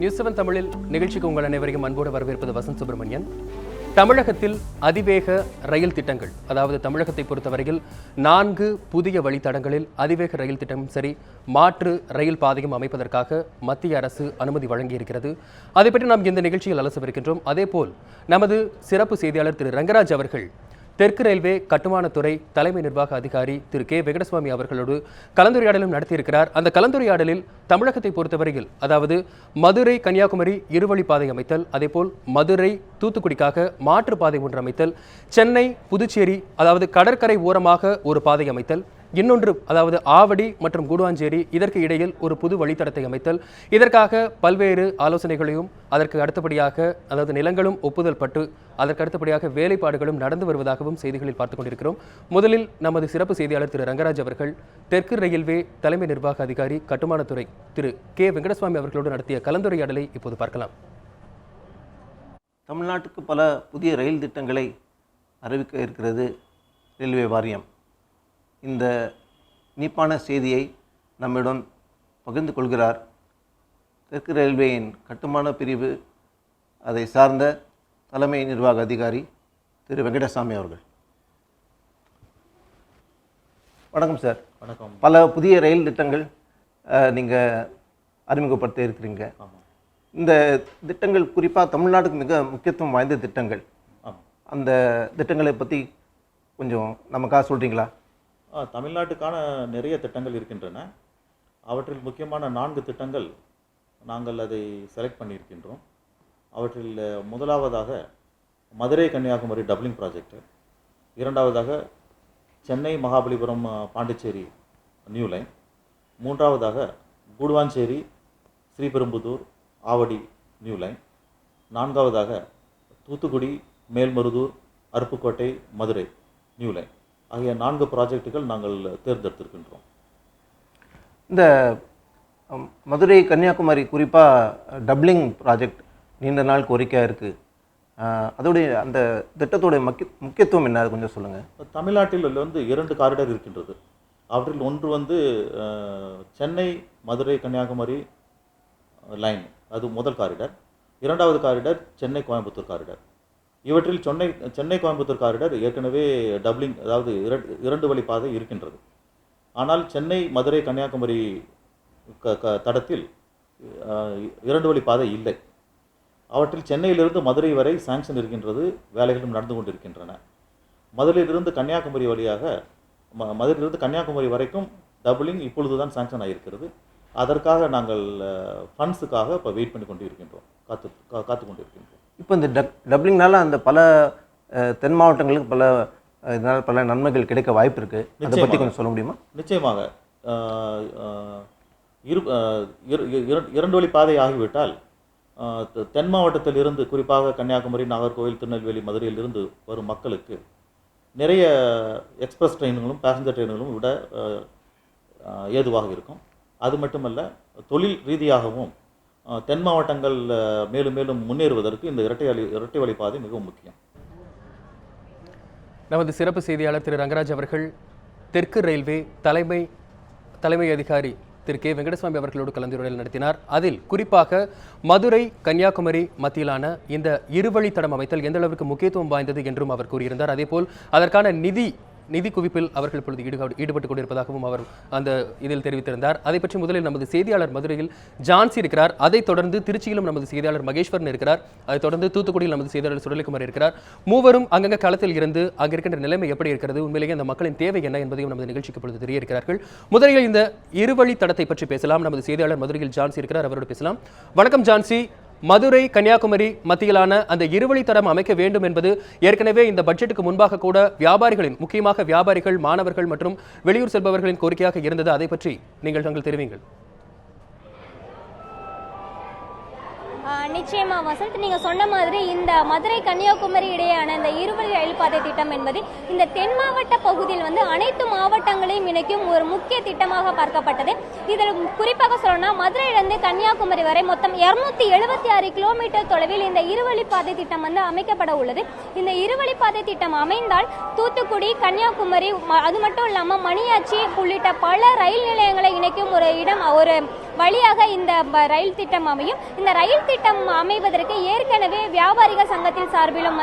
நியூஸ்7 தமிழில் நிகழ்ச்சிக்கு உங்கள் அனைவரையும் அன்போடு வரவேற்பது வசந்த் சுப்பிரமணியன். தமிழகத்தில் அதிவேக ரயில் திட்டங்கள், அதாவது தமிழகத்தை பொறுத்தவரையில் 4 புதிய வழித்தடங்களில் அதிவேக ரயில் திட்டம் சரி மாற்று ரயில் பாதையும் அமைப்பதற்காக மத்திய அரசு அனுமதி வழங்கியிருக்கிறது. அதை பற்றி நாம் இந்த நிகழ்ச்சியில் அலசவிருக்கின்றோம். அதேபோல் நமது சிறப்பு செய்தியாளர் திரு ரங்கராஜ் அவர்கள் தெற்கு ரயில்வே கட்டுமானத்துறை தலைமை நிர்வாக அதிகாரி திரு கே வெங்கடசுவாமி அவர்களோடு கலந்துரையாடலும் நடத்தியிருக்கிறார். அந்த கலந்துரையாடலில் தமிழகத்தை பொறுத்தவரையில், அதாவது மதுரை கன்னியாகுமரி இருவழிப்பாதை அமைத்தல், அதேபோல் மதுரை தூத்துக்குடிக்காக மாற்றுப்பாதை ஒன்று அமைத்தல், சென்னை புதுச்சேரி அதாவது கடற்கரை ஓரமாக ஒரு பாதை அமைத்தல், இன்னொன்று அதாவது ஆவடி மற்றும் கூடுவாஞ்சேரி இதற்கு இடையில் ஒரு புது வழித்தடத்தை அமைத்தல், இதற்காக பல்வேறு ஆலோசனைகளையும் அதற்கு அடுத்தபடியாக அதாவது நிலங்களும் ஒப்புதல் பட்டு அதற்கு அடுத்தபடியாக வேலைப்பாடுகளும் நடந்து வருவதாகவும் செய்திகளில் பார்த்துக் கொண்டிருக்கிறோம். முதலில் நமது சிறப்பு செய்தியாளர் திரு ரங்கராஜ் அவர்கள் தெற்கு ரயில்வே தலைமை நிர்வாக அதிகாரி கட்டுமானத்துறை திரு கே வெங்கடசுவாமி அவர்களோடு நடத்திய கலந்துரையாடலை இப்போது பார்க்கலாம். தமிழ்நாட்டுக்கு பல புதிய ரயில் திட்டங்களை அறிவிக்க இருக்கிறது ரயில்வே வாரியம். இந்த இனிப்பான செய்தியை நம்மிடம் பகிர்ந்து கொள்கிறார் தெற்கு ரயில்வேயின் கட்டுமான பிரிவு அதை சார்ந்த தலைமை நிர்வாக அதிகாரி திரு வெங்கடசாமி அவர்கள். வணக்கம் சார். வணக்கம். பல புதிய ரயில் திட்டங்கள் நீங்கள் அறிமுகப்படுத்த இருக்கிறீங்க. இந்த திட்டங்கள் குறிப்பாக தமிழ்நாட்டுக்கு மிக முக்கியத்துவம் வாய்ந்த திட்டங்கள். அந்த திட்டங்களை பற்றி கொஞ்சம் நமக்காக சொல்கிறீங்களா? தமிழ்நாட்டுக்கான நிறைய திட்டங்கள் இருக்கின்றன. அவற்றில் முக்கியமான 4 திட்டங்கள் நாங்கள் அதை செலக்ட் பண்ணியிருக்கின்றோம். அவற்றில் முதலாவதாக மதுரை கன்னியாகுமரி டப்ளிங் ப்ராஜெக்ட், இரண்டாவதாக சென்னை மகாபலிபுரம் பாண்டிச்சேரி நியூ லைன், மூன்றாவதாக கூடுவாஞ்சேரி ஸ்ரீபெரும்புதூர் ஆவடி நியூ லைன், நான்காவதாக தூத்துக்குடி மேல்மருதூர் அருப்புக்கோட்டை மதுரை நியூ லைன் ஆகிய 4 ப்ராஜெக்டுகள் நாங்கள் தேர்ந்தெடுத்திருக்கின்றோம். இந்த மதுரை கன்னியாகுமரி குறிப்பாக டப்ளிங் ப்ராஜெக்ட் நீண்ட நாள் கோரிக்கையாக இருக்குது. அதோடைய அந்த திட்டத்தோடைய முக்கியத்துவம் என்ன, அது கொஞ்சம் சொல்லுங்கள். தமிழ்நாட்டில் 2 காரிடார் இருக்கின்றது. அவற்றில் ஒன்று சென்னை மதுரை கன்னியாகுமரி லைன், அது முதல் காரிடார். இரண்டாவது காரிடார் சென்னை கோயம்புத்தூர் காரிடார். இவற்றில் சென்னை கோயம்புத்தூர் காரிடார் ஏற்கனவே டப்ளிங், அதாவது 2 வழி பாதை இருக்கின்றது. ஆனால் சென்னை மதுரை கன்னியாகுமரி தடத்தில் 2 வழி பாதை இல்லை. அவற்றில் சென்னையிலிருந்து மதுரை வரை சாங்ஷன் இருக்கின்றது, வேலைகளும் நடந்து கொண்டிருக்கின்றன. மதுரையிலிருந்து கன்னியாகுமரி வழியாக மதுரையிலிருந்து கன்னியாகுமரி வரைக்கும் டபுளிங் இப்பொழுது தான் சாங்ஷன் ஆகியிருக்கிறது. அதற்காக நாங்கள் ஃபண்ட்ஸுக்காக இப்போ வெயிட் பண்ணி கொண்டு இருக்கின்றோம், காத்து கொண்டு இருக்கின்றோம். இப்போ இந்த டப்ளிங்னால அந்த பல தென் மாவட்டங்களுக்கு இதனால் பல நன்மைகள் கிடைக்க வாய்ப்பு இருக்குது. அதை பற்றி கொஞ்சம் சொல்ல முடியுமா? நிச்சயமாக. 2 வழி பாதை ஆகிவிட்டால் தென் மாவட்டத்தில் இருந்து, குறிப்பாக கன்னியாகுமரி, நாகர்கோவில், திருநெல்வேலி, மதுரையிலிருந்து வரும் மக்களுக்கு நிறைய எக்ஸ்பிரஸ் ட்ரெயின்களும் பேசஞ்சர் ட்ரெயின்களும் விட ஏதுவாக இருக்கும். அது மட்டுமல்ல, தொழில் ரீதியாகவும் தென் மாவட்டங்கள் மேலும் மேலும் முன்னேறுவதற்கு இந்த இரட்டை வழி பாதை மிகவும் முக்கியம். நமது சிறப்பு செய்தியாளர் திரு ரங்கராஜ் அவர்கள் தெற்கு ரயில்வே தலைமை அதிகாரி திரு கே வெங்கடசுவாமி அவர்களோடு கலந்துரையாடல் நடத்தினார். அதில் குறிப்பாக மதுரை கன்னியாகுமரி மத்தியிலான இந்த இருவழித்தடம் அமைத்தல் எந்த அளவிற்கு முக்கியத்துவம் வாய்ந்தது என்றும் அவர் கூறியிருந்தார். அதேபோல் அதற்கான நிதி குவிப்பில் அவர்கள் இப்பொழுது ஈடுபட்டுக் கொண்டிருப்பதாகவும் அவர் அந்த இதில் தெரிவித்திருந்தார். அதை பற்றி முதலில் நமது செய்தியாளர் மதுரையில் ஜான்சி இருக்கிறார். அதைத் தொடர்ந்து திருச்சியிலும் நமது செய்தியாளர் மகேஸ்வரன் இருக்கிறார். அதைத் தொடர்ந்து தூத்துக்குடியில் நமது செய்தியாளர் சுடலைக்குமார் இருக்கிறார். மூவரும் அங்கங்க களத்தில் இருந்து அங்க இருக்கின்ற நிலைமை எப்படி இருக்கிறது, உண்மையிலேயே அந்த மக்களின் தேவை என்ன என்பதையும் நமது நிகழ்ச்சிக்கு இப்பொழுது தெரிய இருக்கிறார்கள். முதலில் இந்த இருவழி தடத்தை பற்றி பேசலாம். நமது செய்தியாளர் மதுரையில் ஜான்சி இருக்கிறார், அவரோடு பேசலாம். வணக்கம் ஜான்சி. மதுரை கன்னியாகுமரி மத்தியிலான அந்த இருவழித்தடம் அமைக்க வேண்டும் என்பது ஏற்கனவே இந்த பட்ஜெட்டுக்கு முன்பாக கூட வியாபாரிகளின், முக்கியமாக வியாபாரிகள், மாணவர்கள் மற்றும் வெளியூர் செல்பவர்களின் கோரிக்கையாக இருந்தது. அதை பற்றி நீங்கள் தெரிவிங்கள். நிச்சயமா வசந்த், நீங்க சொன்ன மாதிரி இந்த மதுரை கன்னியாகுமரி இடையேயான இந்த இருவழி ரயில் பாதை திட்டம் என்பது இந்த தென் மாவட்ட பகுதியில் அனைத்து மாவட்டங்களையும் இணைக்கும் ஒரு முக்கிய திட்டமாக பார்க்கப்பட்டது. இதில் குறிப்பாக சொல்லணும்னா மதுரையிலிருந்து கன்னியாகுமரி வரை மொத்தம் 276 கிலோமீட்டர் தொலைவில் இந்த இருவழி பாதை திட்டம் அமைக்கப்பட உள்ளது. இந்த இருவழி பாதை திட்டம் அமைந்தால் தூத்துக்குடி, கன்னியாகுமரி, அது மட்டும் இல்லாமல் மணியாச்சி உள்ளிட்ட பல ரயில் நிலையங்களை இணைக்கும் ஒரு இடம், ஒரு வழியாக இந்த ரயில் திட்டம் அமையும். இந்த ரயில் திட்டம் அமைவதற்கு ஏற்கனவே வியாபாரிகள் சங்கத்தின் சார்பிலும்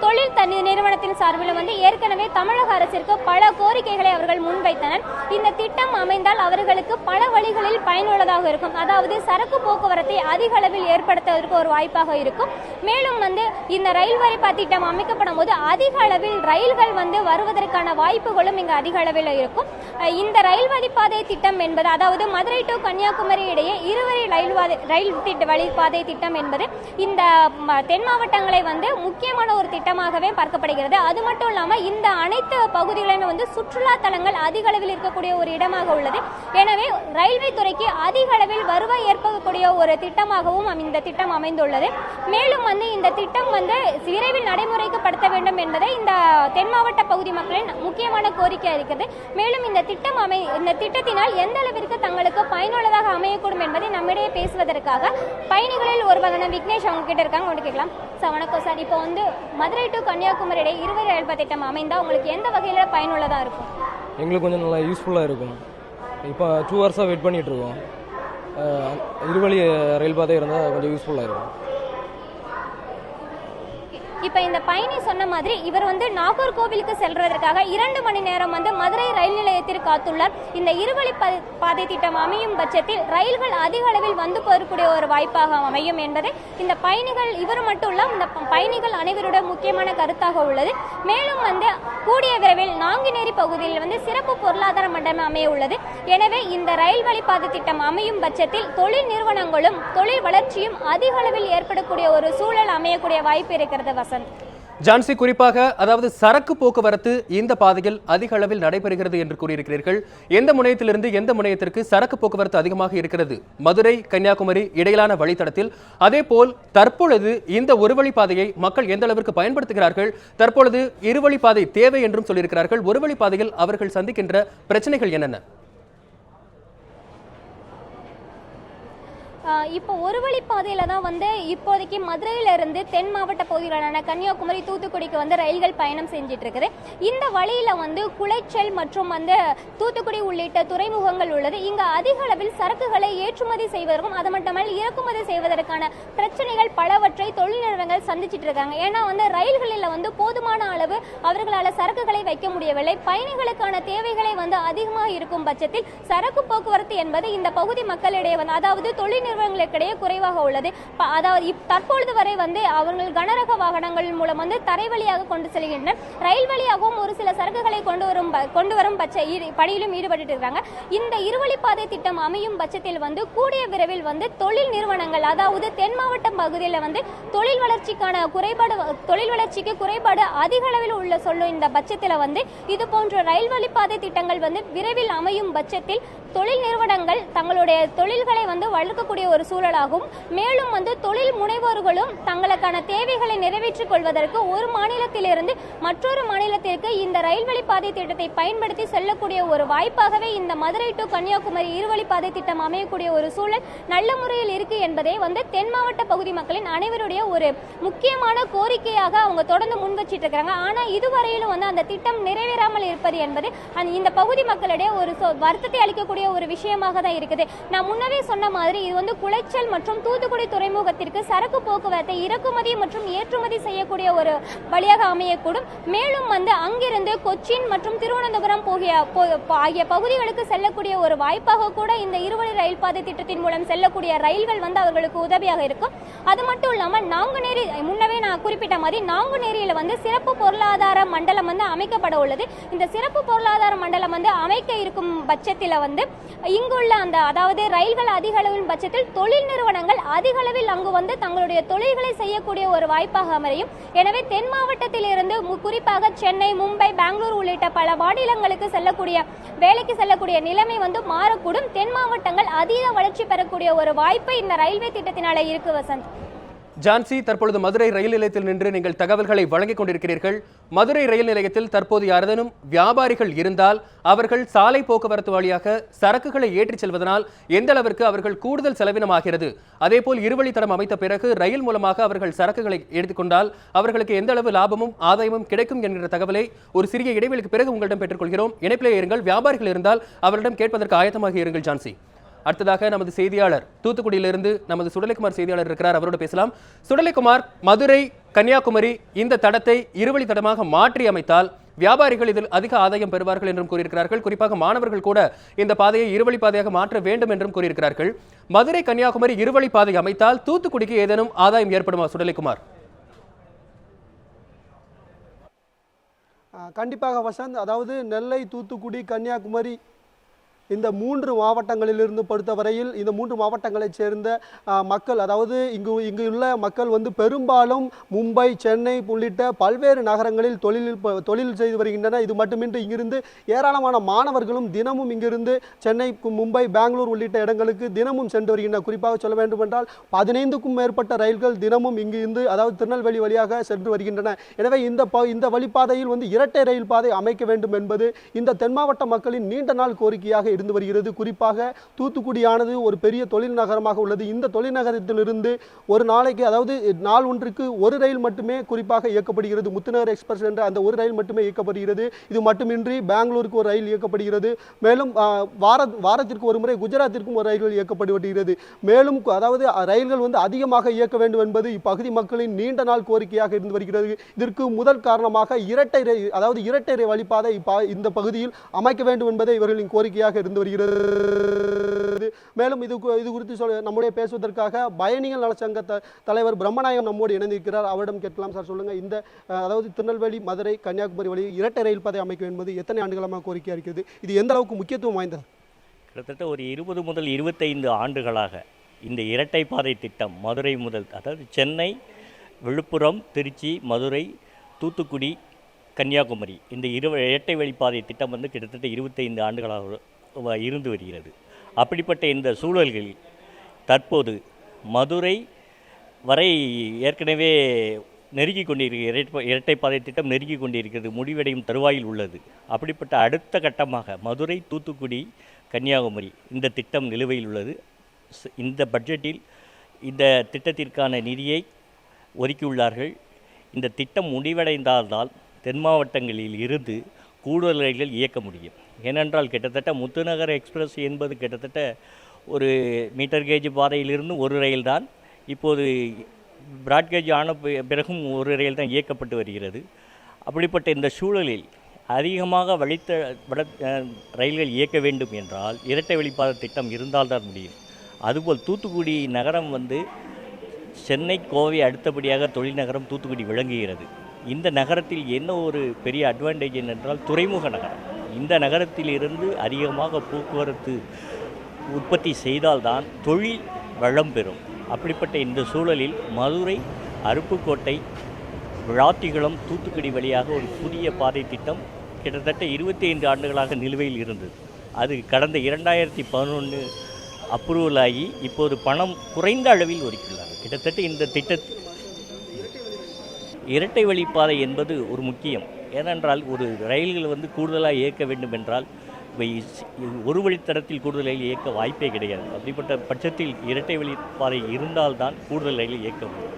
தொழில் நிறுவனத்தின் சார்பிலும் ஏற்கனவே தமிழக அரசிற்கு பல கோரிக்கைகளை அவர்கள் முன்வைத்தனர். இந்த திட்டம் அமைந்தால் அவர்களுக்கு பல வழிகளில் பயனுள்ளதாக இருக்கும். அதாவது சரக்கு போக்குவரத்தை அதிக அளவில் ஏற்படுத்துவதற்கு ஒரு வாய்ப்பாக இருக்கும். மேலும் இந்த ரயில் வழிபாதை திட்டம் அமைக்கப்படும் போது அதிக அளவில் ரயில்கள் வருவதற்கான வாய்ப்புகளும் இங்கு அதிக அளவில் இருக்கும். இந்த ரயில் வழிபாதை திட்டம் என்பது அதாவது மதுரை டு கன்னியாகுமரி இடையே இருவழி ரயில் வழிபாதை திட்டம் என்பது இந்த தென் மாவட்டங்களை முக்கியமான ஒரு திட்டமாகவே பார்க்கப்படுகிறது. அது மட்டும் இல்லாமல் இந்த அனைத்து பகுதிகளுமே சுற்றுலா தலங்கள் அதிக அளவில் இருக்கக்கூடிய ஒரு இடமாக உள்ளது. எனவே ரயில்வே துறைக்கு அதிக அளவில் வருவாய் ஏற்படக்கூடிய ஒரு திட்டமாகவும் இந்த திட்டம் அமைந்துள்ளது. மேலும் இந்த திட்டம் விரைவில் நடைமுறைப்படுத்த வேண்டும் என்பதை இந்த தென் மாவட்ட பகுதி மக்களின் முக்கியமான கோரிக்கை இருக்கிறது. மேலும் இந்த திட்டத்தினால் எந்த அளவிற்கு தங்களுக்கு பயனுள்ளதாக அமையக்கூடும் என்பதை நம்மிடையே பேசுவதற்காக பயணிகளில் ஒருவரான விக்னேஷ் அவங்க கிட்ட இருக்காங்க. ஒன்று கேட்கலாம் சார். வணக்கம் சார். இப்போ மதுரை டு கன்னியாகுமரி இடையே இருவழி ரயில் பாதை திட்டம் அமைந்தால் உங்களுக்கு எந்த வகையில் பயனுள்ளதாக இருக்கும்? எங்களுக்கு கொஞ்சம் நல்லா யூஸ்ஃபுல்லாக இருக்கும். இப்போ 2 ஹவர்ஸாக வெயிட் பண்ணிகிட்டு இருக்கோம். இருவழி ரயில் பாதை இருந்தால் கொஞ்சம் யூஸ்ஃபுல்லாக இருக்கும். இப்போ இந்த பயணி சொன்ன மாதிரி இவர் நாகர்கோவிலுக்கு செல்வதற்காக 2 மணி நேரம் மதுரை ரயில் நிலையத்தில் காத்துள்ளார். இந்த இருவழி பாதை திட்டம் அமையும் பட்சத்தில் ரயில்கள் அதிக அளவில் போகக்கூடிய ஒரு வாய்ப்பாக அமையும் என்பது இந்த பயணிகள் இவர் மட்டும் இல்ல இந்த பயணிகள் அனைவரோட முக்கியமான கருத்தாக உள்ளது. மேலும் கூடிய விரைவில் நாங்குநேரி பகுதியில் சிறப்பு பொருளாதார மண்டலம் அமைய உள்ளது. எனவே இந்த ரயில் வழிபாதை திட்டம் அமையும் பட்சத்தில் தொழில் நிறுவனங்களும் தொழில் வளர்ச்சியும் அதிக அளவில் ஏற்படக்கூடிய ஒரு சூழல் அமையக்கூடிய வாய்ப்பு இருக்கிறது. ஜான்சி, குறிப்பாக அதாவது சரக்கு போக்குவரத்து இந்த பாதையில் அதிக அளவில் நடைபெறுகிறது என்று கூறியிருக்கிறீர்கள். எந்த முனையத்திலிருந்து எந்த முனையத்திற்கு சரக்கு போக்குவரத்து அதிகமாக இருக்கிறது மதுரை கன்னியாகுமரி இடையிலான வழித்தடத்தில்? அதே போல் தற்பொழுது இந்த ஒரு வழிப்பாதையை மக்கள் எந்த அளவிற்கு பயன்படுத்துகிறார்கள்? தற்பொழுது இருவழிப்பாதை தேவை என்றும் சொல்லியிருக்கிறார்கள். ஒரு வழிப்பாதையில் அவர்கள் சந்திக்கின்ற பிரச்சனைகள் என்னென்ன? இப்போ ஒரு வழிப்பாதையில் தான் இப்போதைக்கு மதுரையிலிருந்து தென் மாவட்ட பகுதிகளான கன்னியாகுமரி தூத்துக்குடிக்கு ரயில்கள் பயணம் செஞ்சிட்டு இருக்குது. இந்த வழியில குளைச்சல் மற்றும் தூத்துக்குடி உள்ளிட்ட துறைமுகங்கள் உள்ளது. இங்கு அதிக அளவில் சரக்குகளை ஏற்றுமதி செய்வதற்கும் அது மட்டுமல்ல இறக்குமதி செய்வதற்கான பிரச்சனைகள் பலவற்றை தொழில் நிறுவனங்கள் சந்திச்சிட்டு இருக்காங்க. ஏன்னா ரயில்களில் போதுமான அளவு அவர்களால் சரக்குகளை வைக்க முடியவில்லை. பயணிகளுக்கான தேவைகளை அதிகமாக இருக்கும் பட்சத்தில் சரக்கு போக்குவரத்து என்பது இந்த பகுதி மக்களிடையே அதாவது தொழில் நிறுவனங்களுக்கிடையே குறைவாக உள்ளது. அதாவது தற்பொழுது வரை அவர்கள் கனரக வாகனங்கள் மூலம் தரை வழியாக கொண்டு செல்கின்றனர். ரயில் வழியாகவும் ஒரு சில சரக்குகளை கொண்டு வரும் பணியிலும் ஈடுபட்டு இருக்காங்க. இந்த இருவழிப்பாதை திட்டம் அமையும் பட்சத்தில் கூடிய விரைவில் தொழில் நிறுவனங்கள் அதாவது தென் மாவட்ட பகுதியில் தொழில் வளர்ச்சிக்கு குறைபாடு அதிக அளவில் உள்ள சொல்லும் இந்த பட்சத்தில் இது போன்ற ரயில் வழிப்பாதை திட்டங்கள் விரைவில் அமையும் பட்சத்தில் தொழில் நிறுவனங்கள் தங்களுடைய தொழில்களை வளர்க்கக்கூடிய ஒரு சூழலாகும். மேலும் தொழில் முனைவோர்களும் தங்களுக்கான தேவைகளை நிறைவேற்றிக் கொள்வதற்கு ஒரு மாநிலத்திலிருந்து மற்றொரு மாநிலத்திற்கு இந்த ரயில் வழிப்பாதை திட்டத்தை பயன்படுத்தி செல்லக்கூடிய ஒரு வாய்ப்பாகவே இந்த மதுரை டு கன்னியாகுமரி இருவழிப்பாதை திட்டம் அமையக்கூடிய ஒரு சூழல் நல்ல முறையில் இருக்கு என்பதே தென் மாவட்ட பகுதி மக்களின் அனைவருடைய ஒரு முக்கியமான கோரிக்கையாக அவங்க தொடர்ந்து முன் வச்சிட்டு இருக்காங்க. ஆனா இதுவரையிலும் அந்த திட்டம் நிறைவேறாமல் இருப்பது என்பது இந்த பகுதி மக்களிடையே ஒரு வருத்தத்தை அளிக்கக்கூடிய ஒரு விஷயமாக தான் இருக்குது. நான் முன்னவே சொன்ன மாதிரி இது குளைச்சல் மற்றும் தூத்துக்குடி துறைமுகத்திற்கு சரக்கு போக்குவரத்தை இறக்குமதி மற்றும் ஏற்றுமதி செய்யக்கூடிய ஒரு வழியாக அமையக்கூடும். மேலும் அங்கிருந்து கொச்சின் மற்றும் திருவனந்தபுரம் ஆகிய பகுதிகளுக்கு செல்லக்கூடிய ஒரு வாய்ப்பாக கூட இந்த இருவழி ரயில் பாதை திட்டத்தின் மூலம் செல்லக்கூடிய ரயில்கள் அவர்களுக்கு உதவியாக இருக்கும். அது மட்டும் இல்லாமல் நாங்குநேரி முன்னவே நான் குறிப்பிட்ட மாதிரி நாங்குநேரியில் சிறப்பு பொருளாதார மண்டலம் அமைக்கப்பட உள்ளது. இந்த சிறப்பு பொருளாதார மண்டலம் அமைக்க இருக்கும் பட்சத்தில் இங்குள்ள அதாவது ரயில்கள் அதிக அளவின் பட்சத்தில் தொழில் நிறுவனங்கள் அதிக அளவில் அங்கு தங்களுடைய தொழில்களை செய்யக்கூடிய ஒரு வாய்ப்பாக அமையும். எனவே தென் மாவட்டத்தில் இருந்து குறிப்பாக சென்னை, மும்பை, பெங்களூர் உள்ளிட்ட பல மாநிலங்களுக்கு வேலைக்கு செல்லக்கூடிய நிலைமை மாறக்கூடும். தென் மாவட்டங்கள் அதீத வளர்ச்சி பெறக்கூடிய ஒரு வாய்ப்பு இந்த ரயில்வே திட்டத்தினால இருக்கு. வசந்த். ஜான்சி, தற்பொழுது மதுரை ரயில் நிலையத்தில் நின்று நீங்கள் தகவல்களை வழங்கிக் கொண்டிருக்கிறீர்கள். மதுரை ரயில் நிலையத்தில் தற்போது யாரேனும் வியாபாரிகள் இருந்தால் அவர்கள் சாலை போக்குவரத்து வழியாக சரக்குகளை ஏற்றிச் செல்வதனால் எந்த அளவிற்கு அவர்கள் கூடுதல் செலவினமாகிறது, அதேபோல் இருவழித்தடம் அமைத்த பிறகு ரயில் மூலமாக அவர்கள் சரக்குகளை எடுத்துக்கொண்டால் அவர்களுக்கு எந்த அளவு லாபமும் ஆதாயமும் கிடைக்கும் என்கிற தகவலை ஒரு சிறிய இடைவெளிக்கு பிறகு உங்களிடம் பெற்றுக்கொள்கிறோம். இணைப்பிலே இருங்கள். வியாபாரிகள் இருந்தால் அவர்களிடம் கேட்பதற்கு ஆயத்தமாக இருங்கள். ஜான்சி, அடுத்ததாக நமது செய்தியாளர் தூத்துக்குடியிலிருந்து நமது சுடலைக்குமார் செய்தியாளர் இருக்கிறார், அவரோடு பேசலாம். சுடலைக்குமார், மதுரை கன்னியாகுமரி இந்த தடத்தை இருவழி தடமாக மாற்றி அமைத்தால் வியாபாரிகள் இதில் அதிக ஆதாயம் பெறுவார்கள் என்றும் கூறியிருக்கிறார்கள். குறிப்பாக மாணவர்கள் கூட இந்த பாதையை இருவழி பாதையாக மாற்ற வேண்டும் என்றும் கூறியிருக்கிறார்கள். மதுரை கன்னியாகுமரி இருவழி பாதை அமைத்தால் தூத்துக்குடிக்கு ஏதேனும் ஆதாயம் ஏற்படுமா சுடலைக்குமார்? கண்டிப்பாக வசந்த், அதாவது நெல்லை, தூத்துக்குடி, கன்னியாகுமரி இந்த 3 மாவட்டங்களிலிருந்து பொறுத்தவரையில் இந்த 3 மாவட்டங்களைச் சேர்ந்த மக்கள், அதாவது இங்கு உள்ள மக்கள் பெரும்பாலும் மும்பை, சென்னை உள்ளிட்ட பல்வேறு நகரங்களில் தொழில் செய்து வருகின்றனர். இது மட்டுமின்றி இங்கிருந்து ஏராளமான மாணவர்களும் தினமும் இங்கிருந்து சென்னை, மும்பை, பெங்களூர் உள்ளிட்ட இடங்களுக்கு தினமும் சென்று வருகின்றனர். குறிப்பாக சொல்ல வேண்டுமென்றால் 15க்கும் மேற்பட்ட ரயில்கள் தினமும் இங்கிருந்து, அதாவது திருநெல்வேலி வழியாக சென்று வருகின்றன. எனவே இந்த வழிப்பாதையில் இரட்டை ரயில் பாதை அமைக்க வேண்டும் என்பது இந்த தென் மாவட்ட மக்களின் நீண்ட நாள் கோரிக்கையாக இருந்து வருகிறது. குறிப்பாக தூத்துக்குடியானது ஒரு பெரிய தொழில் நகரமாக உள்ளது. இந்த தொழில் நகரத்திலிருந்து ஒரு நாளைக்கு, அதாவது நாள் ஒன்றுக்கு ஒரு ரயில் மட்டுமே குறிப்பாக இயக்கப்படுகிறது. முத்துநகர் எக்ஸ்பிரஸ் என்ற அந்த ஒரு ரயில் மட்டுமே இயக்கப்படுகிறது. இது மட்டுமின்றி பெங்களூருக்கு ஒரு ரயில் இயக்கப்படுகிறது. மேலும் வாரத்திற்கு ஒரு முறை குஜராத்திற்கும் ஒரு ரயில்கள் இயக்கப்படுகிறது. மேலும் அதாவது ரயில்கள் அதிகமாக இயக்க வேண்டும் என்பது இப்பகுதி மக்களின் நீண்ட நாள் கோரிக்கையாக இருந்து வருகிறது. இதற்கு முதல் காரணமாக இரட்டை ரயில் வழிப்பாதை இந்த பகுதியில் அமைக்க வேண்டும் என்பதை இவர்களின் கோரிக்கையாக இருந்து வருகிறது. மேலும் இது குறித்து நம்முடைய பேசுவதற்காக பயணிகள் நலச்சங்க தலைவர் பிரம்மநாயகம் நம்மோடு இணைந்திருக்கிறார். அவரிடம் கேட்கலாம். சார், சொல்லுங்க, இந்த அதாவது திருநெல்வேலி, மதுரை, கன்னியாகுமரி வழி இரட்டை ரயில் பாதை அமைக்க என்பது எத்தனை ஆண்டுகளாக கோரிக்கையாக இருக்கிறது? இது எந்த அளவுக்கு முக்கியத்துவம் வாய்ந்தது? கிட்டத்தட்ட ஒரு 20 முதல் 25 ஆண்டுகளாக இந்த இரட்டை பாதை திட்டம் மதுரை முதல், அதாவது சென்னை, விழுப்புரம், திருச்சி, மதுரை, தூத்துக்குடி, கன்னியாகுமரி இந்த இரட்டை வழிப்பாதை திட்டம் கிட்டத்தட்ட 25 ஆண்டுகளாக இருந்து வருகிறது. அப்படிப்பட்ட இந்த சூழல்களில் தற்போது மதுரை வரை ஏற்கனவே நெருங்கி கொண்டிருக்கிறது. இரட்டை பாதை திட்டம் நெருங்கி கொண்டிருக்கிறது, முடிவடையும் தருவாயில் உள்ளது. அப்படிப்பட்ட அடுத்த கட்டமாக மதுரை, தூத்துக்குடி, கன்னியாகுமரி இந்த திட்டம் நிலுவையில் உள்ளது. இந்த பட்ஜெட்டில் இந்த திட்டத்திற்கான நிதியை ஒதுக்கியுள்ளார்கள். இந்த திட்டம் முடிவடைந்தால்தான் தென் மாவட்டங்களில் இருந்து கூடுதல் ரயில்கள் இயக்க முடியும். ஏனென்றால் கிட்டத்தட்ட முத்துநகர் எக்ஸ்பிரஸ் என்பது கிட்டத்தட்ட ஒரு மீட்டர் கேஜ் பாதையிலிருந்து ஒரு ரயில் தான். இப்போது பிராட்கேஜ் ஆன பிறகும் ஒரு ரயில் தான் இயக்கப்பட்டு வருகிறது. அப்படிப்பட்ட இந்த சூழலில் அதிகமாக ரயில்கள் இயக்க வேண்டும் என்றால் இரட்டை வழிப்பாதை திட்டம் இருந்தால்தான் முடியும். அதுபோல் தூத்துக்குடி நகரம் சென்னை, கோவை அடுத்தபடியாக தொழில் நகரம் தூத்துக்குடி விளங்குகிறது. இந்த நகரத்தில் என்ன ஒரு பெரிய அட்வான்டேஜ் என்றால் துறைமுக நகரம். இந்த நகரத்தில் இருந்து அதிகமாக போக்குவரத்து உற்பத்தி செய்தால்தான் தொழில் வளம் பெறும். அப்படிப்பட்ட இந்த சூழலில் மதுரை, அருப்புக்கோட்டை, விளாத்திகுளம், தூத்துக்குடி வழியாக ஒரு புதிய பாதை திட்டம் கிட்டத்தட்ட 25 ஆண்டுகளாக நிலுவையில் இருந்தது. அது கடந்த 2011 அப்ரூவல் ஆகி இப்போது பணம் குறைந்த அளவில் ஒதுக்கியுள்ளார். கிட்டத்தட்ட இந்த திட்டத்தில் இரட்டை வழிப்பாதை என்பது ஒரு முக்கியம். ஏனென்றால் ஒரு ரயில்கள் கூடுதலாக இயக்க வேண்டும் என்றால் ஒரு வழித்தடத்தில் கூடுதல் ரயில் இயக்க வாய்ப்பே கிடையாது. அப்படிப்பட்ட பட்சத்தில் இரட்டை வழிப்பாதை இருந்தால்தான் கூடுதல் ரயில் இயக்க முடியும்.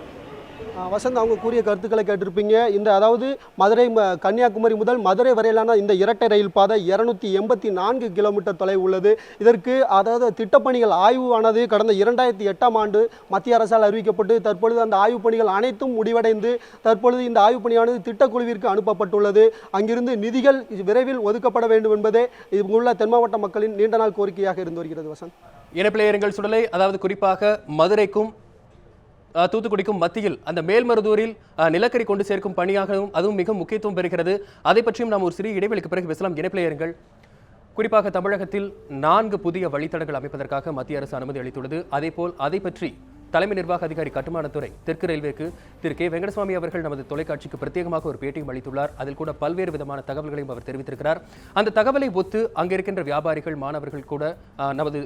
வசந்த், அவங்க கூறிய கருத்துக்களை கேட்டிருப்பீங்க. அதாவது மதுரை, கன்னியாகுமரி முதல் மதுரை வரையிலான இந்த இரட்டை ரயில் பாதை 284 கிலோமீட்டர் தொலைவு உள்ளது. இதற்கு அதாவது திட்டப்பணிகள் ஆய்வானது கடந்த 2008ஆம் ஆண்டு மத்திய அரசால் அறிவிக்கப்பட்டு தற்பொழுது அந்த ஆய்வுப் பணிகள் அனைத்தும் முடிவடைந்து தற்பொழுது இந்த ஆய்வுப் பணியானது திட்டக்குழுவிற்கு அனுப்பப்பட்டுள்ளது. அங்கிருந்து நிதிகள் விரைவில் ஒதுக்கப்பட வேண்டும் என்பதே இங்குள்ள தென் மாவட்ட மக்களின் நீண்ட நாள் கோரிக்கையாக இருந்து வருகிறது. வசந்த், இணைப்பிலேயர்கள் சுடலை, அதாவது குறிப்பாக மதுரைக்கும் தூத்துக்குடிக்கும் மத்தியில் அந்த மேல்மருதூரில் நிலக்கரி கொண்டு சேர்க்கும் பணியாகவும் அதுவும் மிக முக்கியத்துவம் பெறுகிறது. அதை பற்றியும் நாம் ஒரு சிறிய இடைவெளிக்கு பிறகு பேசலாம். இணைப்பிலேயர்கள், குறிப்பாக தமிழகத்தில் 4 புதிய வழித்தடங்கள் அமைப்பதற்காக மத்திய அரசு அனுமதி அளித்துள்ளது. அதேபோல் அதை பற்றி தலைமை நிர்வாக அதிகாரி கட்டுமானத்துறை தெற்கு ரயில்வேக்கு திரு கே வெங்கடசுவாமி அவர்கள் நமது தொலைக்காட்சிக்கு பிரத்யேகமாக ஒரு பேட்டியும் அளித்துள்ளார். அதில் கூட பல்வேறு விதமான தகவல்களையும் அவர் தெரிவித்திருக்கிறார். அந்த தகவலை ஒத்து அங்கிருக்கின்ற வியாபாரிகள், மாணவர்கள் கூட நமது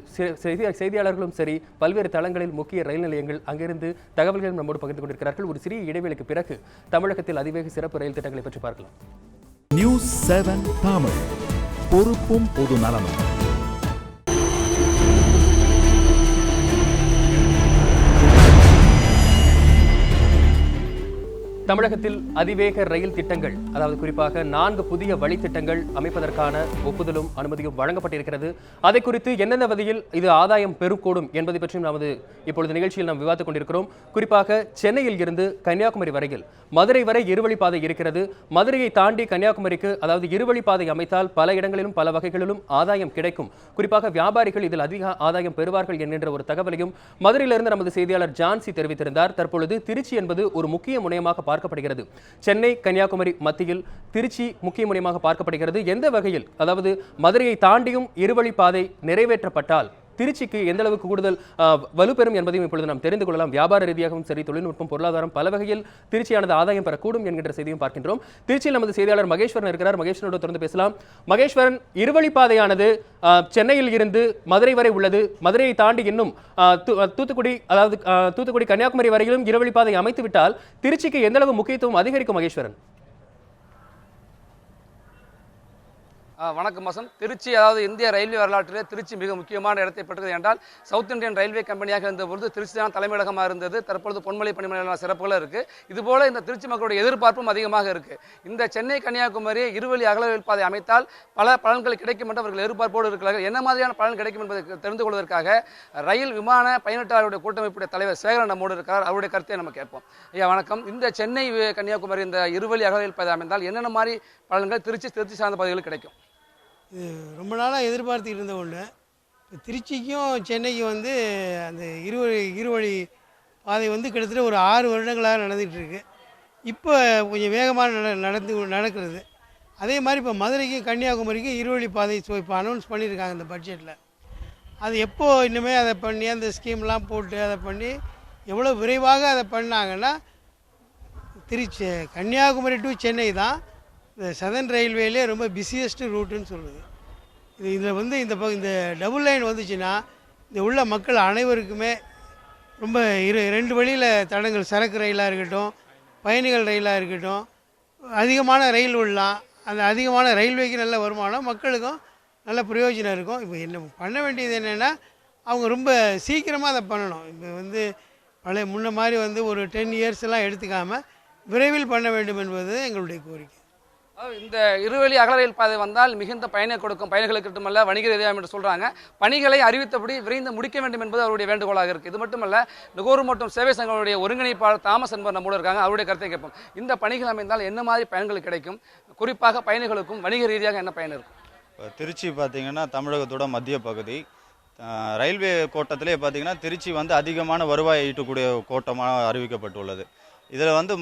செய்தியாளர்களும் சரி பல்வேறு தளங்களில் முக்கிய ரயில் நிலையங்கள் அங்கிருந்து தகவல்களும் நம்மோடு பகிர்ந்து கொண்டிருக்கிறார்கள். ஒரு சிறிய இடைவெளிக்கு பிறகு தமிழகத்தில் அதிவேக சிறப்பு ரயில் திட்டங்களை பற்றி பார்க்கலாம். நியூஸ் 7 தமிழ், பொறுப்பும் பொது நலமும். தமிழகத்தில் அதிவேக ரயில் திட்டங்கள், அதாவது குறிப்பாக 4 புதிய வழித்திட்டங்கள் அமைப்பதற்கான ஒப்புதலும் அனுமதியும் வழங்கப்பட்டிருக்கிறது. அதை குறித்து எந்தெந்த வகையில் இது ஆதாயம் பெறக்கூடும் என்பதை பற்றியும் நமது இப்பொழுது நிகழ்ச்சியில் நாம் விவாதித்துக் கொண்டிருக்கிறோம். குறிப்பாக சென்னையில் இருந்து கன்னியாகுமரி வரையில் மதுரை வரை இருவழிப்பாதை இருக்கிறது. மதுரையை தாண்டி கன்னியாகுமரிக்கு, அதாவது இருவழிப்பாதை அமைத்தால் பல இடங்களிலும் பல வகைகளிலும் ஆதாயம் கிடைக்கும். குறிப்பாக வியாபாரிகள் இதில் அதிக ஆதாயம் பெறுவார்கள் என்கின்ற ஒரு தகவலையும் மதுரையிலிருந்து நமது செய்தியாளர் ஜான்சி தெரிவித்திருந்தார். தற்பொழுது திருச்சி என்பது ஒரு முக்கிய முனையமாக பார்க்கப்படுகிறது. சென்னை கன்னியாகுமரி மத்தியில் திருச்சி முக்கிய முனையமாக பார்க்கப்படுகிறது. எந்த வகையில், அதாவது மதுரையை தாண்டியும் இருவழிப்பாதை நிறைவேற்றப்பட்டால் திருச்சிக்கு எந்த அளவுக்கு கூடுதல் வலுப்பெறும் என்பதையும் இப்பொழுது நாம் தெரிந்து கொள்ளலாம். வியாபார ரீதியாகவும் சரி, தொழில்நுட்பம், பொருளாதாரம் பல வகையில் திருச்சியானது ஆதாயம் பெறக்கூடும் என்கின்ற செய்தியும் பார்க்கின்றோம். திருச்சியில் நமது செய்தியாளர் மகேஸ்வரன் இருக்கிறார். மகேஸ்வரனோடு தொடர்ந்து பேசலாம். மகேஸ்வரன், இருவழிப்பாதையானது சென்னையில் இருந்து மதுரை வரை உள்ளது. மதுரையை தாண்டி இன்னும் தூத்துக்குடி, அதாவது தூத்துக்குடி கன்னியாகுமரி வரையிலும் இருவழிப்பாதை அமைத்துவிட்டால் திருச்சிக்கு எந்த அளவு முக்கியத்துவம் அதிகரிக்கும் மகேஸ்வரன்? வணக்கம் வசன். திருச்சி, அதாவது இந்திய ரயில்வே வரலாற்றிலே திருச்சி மிக முக்கியமான இடத்தை பெற்றது என்றால் சவுத் இந்தியன் ரயில்வே கம்பெனியாக இருந்தபொழுது திருச்சி தான் தலைமையகமாக இருந்தது. தற்பொழுது பொன்மலை பணிமனையான சிறப்புகளும் இருக்குது. இதுபோல இந்த திருச்சி மக்களுடைய எதிர்பார்ப்பும் அதிகமாக இருக்குது. இந்த சென்னை கன்னியாகுமரி இருவழி அகல ரயில் பாதை அமைத்தால் பல பலன்கள் கிடைக்கும் என்று அவர்கள் எதிர்பார்ப்போடு இருக்கிறார்கள். என்ன மாதிரியான பலன் கிடைக்கும் என்பதை தெரிந்து கொள்வதற்காக ரயில் விமான பயணிட்டாளருடைய கூட்டமைப்புடைய தலைவர் சேகரன் நம்மோடு இருக்கிறார். அவருடைய கருத்தை நம்ம கேட்போம். ஐயா வணக்கம். இந்த சென்னை கன்னியாகுமரி இந்த இருவழி அகல ரயில் பாதை அமைந்தால் என்னென்ன மாதிரி பலன்கள் திருச்சி சார்ந்த பகுதிகளுக்கு கிடைக்கும்? இது ரொம்ப நாளாக எதிர்பார்த்துக்கிட்டு இருந்த ஒன்று. இப்போ திருச்சிக்கும் சென்னைக்கும் வந்து அந்த இருவழி பாதை வந்து கிட்டத்தட்ட ஒரு 6 வருடங்களாக நடந்துகிட்ருக்கு. இப்போ கொஞ்சம் வேகமாக நடக்கிறது. அதே மாதிரி இப்போ மதுரைக்கும் கன்னியாகுமரிக்கும் இருவழி பாதை இப்போ அனௌன்ஸ் பண்ணியிருக்காங்க இந்த பட்ஜெட்டில். அது எப்போ இன்னுமே அதை பண்ணி அந்த ஸ்கீம்லாம் போட்டு அதை பண்ணி எவ்வளோ விரைவாக அதை பண்ணாங்கன்னா, திருச்சி கன்னியாகுமரி டு சென்னை தான் இந்த சதர்ன் ரயில்வேலே ரொம்ப பிஸியஸ்ட் ரூட்டுன்னு சொல்லுது. இதில் வந்து இந்த டபுள் லைன் வந்துச்சுன்னா இந்த உள்ள மக்கள் அனைவருக்குமே ரொம்ப 2 வழியில் தடங்கள், சரக்கு ரயிலாக இருக்கட்டும், பயணிகள் ரயிலாக இருக்கட்டும், அதிகமான ரயில் விடலாம். அந்த அதிகமான ரயில்வேக்கு நல்ல வருமானம், மக்களுக்கும் நல்ல பிரயோஜனம் இருக்கும். இப்போ என்ன பண்ண வேண்டியது என்னென்னா, அவங்க ரொம்ப சீக்கிரமாக அதை பண்ணணும். இப்போ வந்து முன்ன மாதிரி வந்து ஒரு 10 இயர்ஸ்லாம் எடுத்துக்காமல் விரைவில் பண்ண வேண்டும் என்பது எங்களுடைய கோரிக்கை. இந்த இருவழி அகல ரயில் பாதை வந்தால் மிகுந்த பயனை கொடுக்கும், பயணிகளுக்கு மட்டுமல்ல வணிக ரீதியாக என்று சொல்கிறாங்க. பணிகளை அறிவித்தபடி விரைந்து முடிக்க வேண்டும் என்பது அவருடைய வேண்டுகோளாக இருக்குது. இது மட்டுமல்ல, நுகர்வோர் மற்றும் சேவை சங்கங்களுடைய ஒருங்கிணைப்பாளர் தாமஸ் என்பவர் நம்மோடு இருக்காங்க. அவருடைய கருத்தை கேட்போம். இந்த பணிகள் அமைந்தால் என்ன மாதிரி பயன்கள் கிடைக்கும், குறிப்பாக பயணிகளுக்கும் வணிக ரீதியாக என்ன பயன் இருக்கும்? திருச்சி பார்த்திங்கன்னா தமிழகத்தோட மத்திய பகுதி. ரயில்வே கோட்டத்திலே பார்த்திங்கன்னா திருச்சி வந்து அதிகமான வருவாயை ஈட்டக்கூடிய கோட்டமாக அறிவிக்கப்பட்டுள்ளது. இதில் வந்து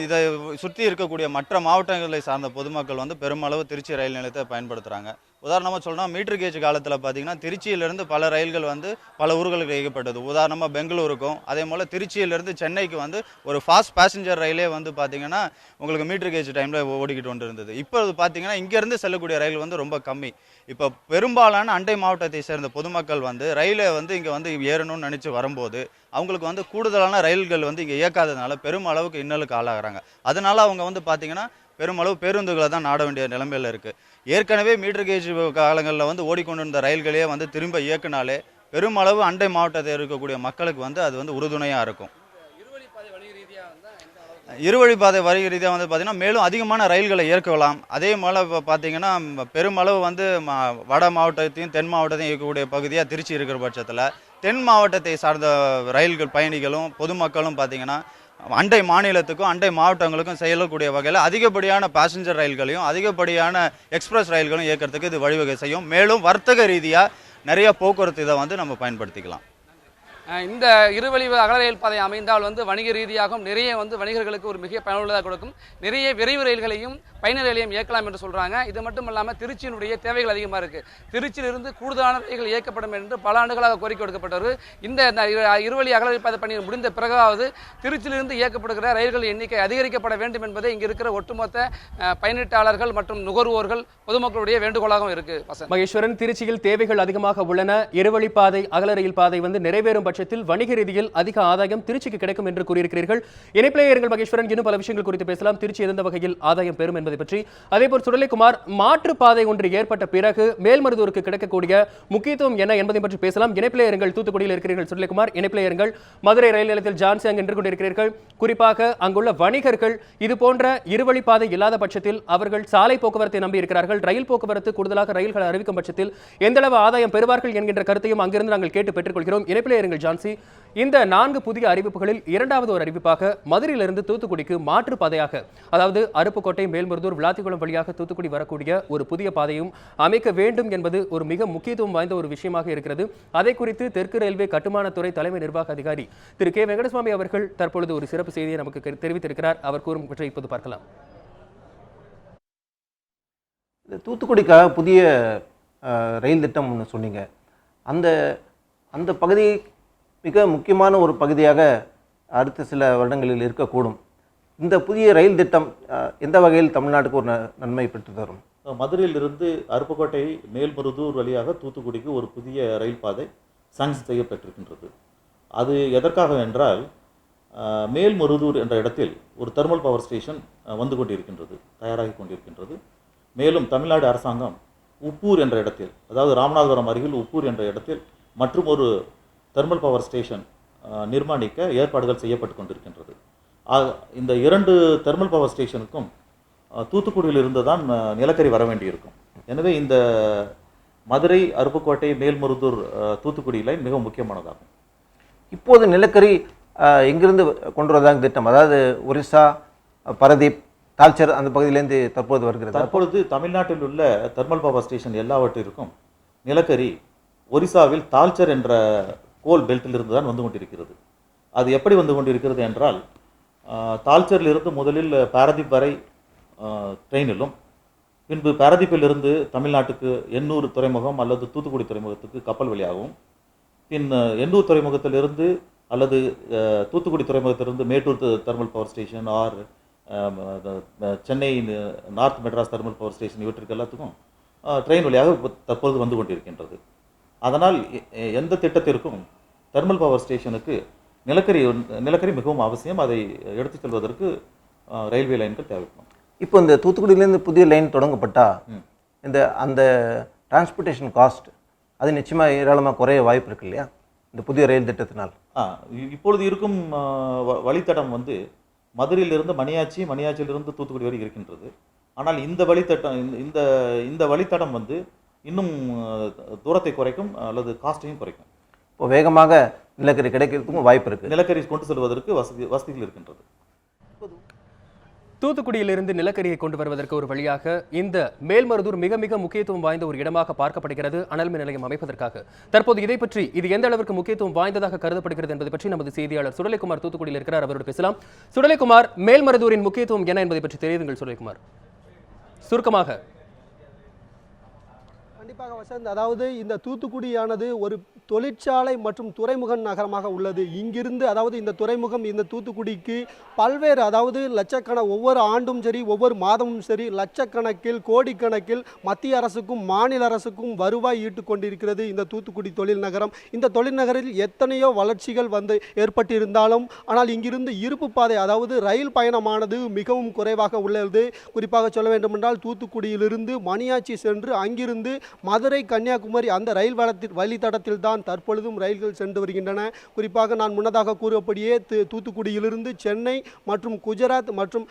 இதை சுற்றி இருக்கக்கூடிய மற்ற மாவட்டங்களை சார்ந்த பொதுமக்கள் வந்து பெருமளவு திருச்சி ரயில் நிலையத்தை பயன்படுத்துகிறாங்க. உதாரணமாக சொல்லணும், மீட்டர் கேஜ் காலத்தில் பார்த்திங்கன்னா திருச்சியிலிருந்து பல ரயில்கள் வந்து பல ஊர்களுக்கு இயக்கப்பட்டது. உதாரணமாக பெங்களூருக்கும், அதே போல் திருச்சியிலிருந்து சென்னைக்கு வந்து ஒரு ஃபாஸ்ட் பேசஞ்சர் ரயிலே வந்து பார்த்திங்கன்னா உங்களுக்கு மீட்டர் கேஜ் டைமில் ஓடிக்கிட்டு கொண்டு இருந்தது. இப்போ பார்த்திங்கன்னா இங்கேருந்து செல்லக்கூடிய ரயில் வந்து ரொம்ப கம்மி. இப்போ பெரும்பாலான அண்டை மாவட்டத்தை சேர்ந்த பொதுமக்கள் வந்து ரயிலை வந்து இங்கே வந்து ஏறணும்னு நினச்சி வரும்போது அவங்களுக்கு வந்து கூடுதலான ரயில்கள் வந்து இங்கே இயக்காததுனால பெருமளவுக்கு இன்னலுக்கு ஆளாகிறாங்க. அதனால் அவங்க வந்து பார்த்திங்கன்னா பெருமளவு பேருந்துகளை தான் நாட வேண்டிய நிலைமையில் இருக்குது. ஏற்கனவே மீட்டர் கேஜ் காலங்களில் வந்து ஓடிக்கொண்டிருந்த ரயில்களையே வந்து திரும்ப இயக்குனாலே பெருமளவு அண்டை மாவட்டத்தில் இருக்கக்கூடிய மக்களுக்கு வந்து அது வந்து உறுதுணையாக இருக்கும். இருவழிப்பாதை வரி ரீதியாக வந்து பார்த்திங்கன்னா மேலும் அதிகமான ரயில்களை இயக்கலாம். அதே போல் இப்போ பார்த்திங்கன்னா பெருமளவு வந்து வட மாவட்டத்தையும் தென் மாவட்டத்தையும் இயக்கக்கூடிய பகுதியாக திருச்சி இருக்கிற பட்சத்தில் தென் மாவட்டத்தை சார்ந்த ரயில்கள் பயணிகளும் பொதுமக்களும் பார்த்திங்கன்னா அண்டை மாநிலத்துக்கும் அண்டை மாவட்டங்களுக்கும் செயலக்கூடிய வகையில் அதிகப்படியான பேசஞ்சர் ரயில்களையும் அதிகப்படியான எக்ஸ்பிரஸ் ரயில்களும் இயக்கிறதுக்கு இது வழிவகை செய்யும். மேலும் வர்த்தக ரீதியாக நிறைய போக்குவரத்து இதை வந்து நம்ம பயன்படுத்திக்கலாம். இந்த இருவழி அகல ரயில் பாதை அமைந்தால் வந்து வணிக ரீதியாகவும் நிறைய வந்து வணிகர்களுக்கு ஒரு மிக பயனுள்ளதாக கொடுக்கும். நிறைய விரைவு ரயில்களையும் பயண ரயிலையும் இயக்கலாம் என்று சொல்கிறாங்க. இது மட்டும் இல்லாமல் திருச்சியினுடைய தேவைகள் அதிகமாக இருக்குது. திருச்சியிலிருந்து கூடுதலான ரயில்கள் இயக்கப்படும் என்று பல ஆண்டுகளாக கோரிக்கை கொடுக்கப்பட்டது. இந்த இருவழி அகல ரயில் பாதை பணி முடிந்த பிறகாவது திருச்சியிலிருந்து இயக்கப்படுகிற ரயில்கள் எண்ணிக்கை அதிகரிக்கப்பட வேண்டும் என்பதை இங்கே இருக்கிற ஒட்டுமொத்த பயணிட்டாளர்கள் மற்றும் நுகர்வோர்கள் பொதுமக்களுடைய வேண்டுகோளாகவும் இருக்குது. மகேஸ்வரன், திருச்சியில் தேவைகள் அதிகமாக உள்ளன. இருவழிப்பாதை அகல ரயில் பாதை வந்து நிறைவேறும் பட்சத்தில் வணிக ரீதியில் அதிக ஆதாயம் திருச்சிக்கு கிடைக்கும் என்று கூறியிருக்கிறீர்கள். இணைப்பிலேயர்கள் மகேஸ்வரன் இன்னும் பல விஷயங்கள் குறித்து பேசலாம். திருச்சி எந்த வகையில் ஆதாயம் பெறும் என்பதை பற்றி. அதேபோல் சுடலைக்குமார், மாற்றுப்பாதை ஒன்று ஏற்பட்ட பிறகு மேல்மருதூருக்கு கிடைக்கக்கூடிய முக்கியத்துவம் என்ன என்பதை பற்றி பேசலாம். இணைப்பிலேயர்கள் தூத்துக்குடியில் இருக்கிறீர்கள் சுடலைக்குமார், இணைப்பிலேயர்கள் மதுரை ரயில் நிலையத்தில் ஜான்சி அங்கு நின்று கொண்டிருக்கிறீர்கள். குறிப்பாக அங்குள்ள வணிகர்கள் இது போன்ற இருவழிப்பாதை இல்லாத பட்சத்தில் அவர்கள் சாலை போக்குவரத்தை நம்பி இருக்கிறார்கள். ரயில் போக்குவரத்து கூடுதலாக ரயில்கள் அறிவிக்கும் பட்சத்தில் எந்தளவு ஆதாயம் பெறுவார்கள் என்கின்ற கருத்தையும் அங்கிருந்து நாங்கள் கேட்டு பெற்றுக்கொள்கிறோம். இணைப்பிலே இருங்கள் ஜான்சி. இந்த 4 புதிய அறிவிப்புகளில் இரண்டாவது ஒரு அறிவிப்பாக மதுரையிலிருந்து தூத்துக்குடிக்கு மாற்று பாதையாக, அதாவது அருப்புக்கோட்டை, மேல்மருதூர், விளாத்திக்குளம் வழியாக தூத்துக்குடி வரக்கூடிய ஒரு புதிய பாதையும் அமைக்க வேண்டும் என்பது ஒரு மிக முக்கியத்துவம் வாய்ந்த ஒரு விஷயமாக இருக்கிறது. அதை குறித்து தெற்கு ரயில்வே கட்டுமானத்துறை தலைமை நிர்வாக அதிகாரி திரு கே வெங்கடசுவாமி அவர்கள் தற்பொழுது ஒரு சிறப்பு செய்தியை நமக்கு தெரிவித்திருக்கிறார். அவர் கூறும் பற்றி இப்போது பார்க்கலாம். தூத்துக்குடிக்காக புதிய ரயில் திட்டம் ஒன்று சொன்னீங்க. அந்த அந்த பகுதி மிக முக்கியமான ஒரு பகுதியாக அடுத்த சில வருடங்களில் இருக்கக்கூடும். இந்த புதிய ரயில் திட்டம் எந்த வகையில் தமிழ்நாட்டுக்கு ஒரு நன்மை பெற்று தரும்? மதுரையிலிருந்து அருப்புக்கோட்டை, மேல்மருதூர் வழியாக தூத்துக்குடிக்கு ஒரு புதிய ரயில் பாதை சாங்ஷன் செய்யப்பட்டிருக்கின்றது. அது எதற்காக என்றால், மேல்மருதூர் என்ற இடத்தில் ஒரு தெர்மல் பவர் ஸ்டேஷன் வந்து கொண்டிருக்கின்றது, தயாராகி கொண்டிருக்கின்றது. மேலும் தமிழ்நாடு அரசாங்கம் உப்பூர் என்ற இடத்தில், அதாவது ராமநாதபுரம் அருகில் உப்பூர் என்ற இடத்தில் மற்றும் ஒரு தெர்மல் பவர் ஸ்டேஷன் நிர்மாணிக்க ஏற்பாடுகள் செய்யப்பட்டு கொண்டிருக்கின்றது. இந்த 2 தெர்மல் பவர் ஸ்டேஷனுக்கும் தூத்துக்குடியில் இருந்து தான் நிலக்கரி வர வேண்டியிருக்கும். எனவே இந்த மதுரை, அருப்புக்கோட்டை, மேல்மருதூர், தூத்துக்குடி லைன் மிக முக்கியமானதாகும். இப்போது நிலக்கரி எங்கிருந்து கொண்டு வருவதாக திட்டம்? அதாவது ஒரிசா, பரதீப், தால்ச்சர் அந்த பகுதியிலேருந்து தற்போது வருகிறது. தற்பொழுது தமிழ்நாட்டில் உள்ள தெர்மல் பவர் ஸ்டேஷன் எல்லாவற்றிற்கும் நிலக்கரி ஒரிசாவில் தால்ச்சர் என்ற கோல் பெல்ட்டிலிருந்து தான் வந்து கொண்டிருக்கிறது. அது எப்படி வந்து கொண்டிருக்கிறது என்றால், தால்ச்சரிலிருந்து முதலில் பாரதீப் வரை ட்ரெயினிலும், பின்பு பாரதீப்பிலிருந்து தமிழ்நாட்டுக்கு எண்ணூர் துறைமுகம் அல்லது தூத்துக்குடி துறைமுகத்துக்கு கப்பல் வழியாகவும், பின் எண்ணூர் துறைமுகத்திலிருந்து அல்லது தூத்துக்குடி துறைமுகத்திலிருந்து Mettur thermal power station or Chennai north Madras thermal power station இவற்றிற்கு எல்லாத்துக்கும் ட்ரெயின் வழியாக தற்போது வந்து கொண்டிருக்கின்றது. அதனால் எந்த திட்டத்திற்கும் தெர்மல் பவர் ஸ்டேஷனுக்கு நிலக்கரி மிகவும் அவசியம். அதை எடுத்துச் செல்வதற்கு ரயில்வே லைன்கள் தேவைப்படும். இப்போ இந்த தூத்துக்குடியிலேருந்து புதிய லைன் தொடங்கப்பட்டால் அந்த டிரான்ஸ்போர்ட்டேஷன் காஸ்ட் அது நிச்சயமாக ஏராளமாக குறைய வாய்ப்பு இருக்கு இல்லையா இந்த புதிய ரயில் திட்டத்தினால்? இப்பொழுது இருக்கும் வழித்தடம் வந்து மதுரையிலிருந்து மணியாச்சி, மணியாச்சியிலிருந்து தூத்துக்குடி வரை இருக்கின்றது. ஆனால் இந்த வழித்தடம் வந்து இன்னும் தூரத்தை குறைக்கும் அல்லது காஸ்ட்டையும் குறைக்கும். இப்போ வேகமாக நிலக்கரி கிடைக்கிறதுக்கும் வாய்ப்பு இருக்குது. நிலக்கரி கொண்டு செல்வதற்கு வசதிகள் இருக்கின்றது. தூத்துக்குடியிலிருந்து நிலக்கரியை கொண்டு வருவதற்கு ஒரு வழியாக இந்த மேல்மருதூர் மிக மிக முக்கியத்துவம் வாய்ந்த ஒரு இடமாக பார்க்கப்படுகிறது அனல் மின் நிலையம் அமைப்பதற்காக. தற்போது இதை பற்றி இது எந்த அளவிற்கு முக்கியத்துவம் வாய்ந்ததாக கருதப்படுகிறது என்பதை பற்றி நமது செய்தியாளர் சுடலைக்குமார் தூத்துக்குடியில் இருக்கிறார், அவரோடு பேசலாம். சுடலைக்குமார், மேல்மருதூரின் முக்கியத்துவம் என்ன என்பதை பற்றி தெரியுங்கள் சுடலைக்குமார், சுருக்கமாக. கண்டிப்பாக வசந்த், அதாவது இந்த தூத்துக்குடியானது ஒரு தொழிற்சாலை மற்றும் துறைமுக நகரமாக உள்ளது. இங்கிருந்து அதாவது இந்த துறைமுகம் இந்த தூத்துக்குடிக்கு பல்வேறு அதாவது ஒவ்வொரு ஆண்டும் சரி ஒவ்வொரு மாதமும் சரி லட்சக்கணக்கில் கோடிக்கணக்கில் மத்திய அரசுக்கும் மாநில அரசுக்கும் வருவாய் ஈட்டு கொண்டிருக்கிறது இந்த தூத்துக்குடி தொழில் நகரம். இந்த தொழில் நகரில் எத்தனையோ வளர்ச்சிகள் ஏற்பட்டிருந்தாலும் ஆனால் இங்கிருந்து இருப்பு பாதை அதாவது ரயில் பயணமானது மிகவும் குறைவாக உள்ளது. குறிப்பாக சொல்ல வேண்டுமென்றால் தூத்துக்குடியிலிருந்து மணியாச்சி சென்று அங்கிருந்து மதுரை, கன்னியாகுமரி அந்த ரயில் வழித்தடத்தில் தான் தற்பொழுதும் ரயில்கள் சென்று வருகின்றன. குறிப்பாக நான் முன்னதாக கூறியபடியே தூத்துக்குடியிலிருந்து சென்னை மற்றும் குஜராத் மற்றும்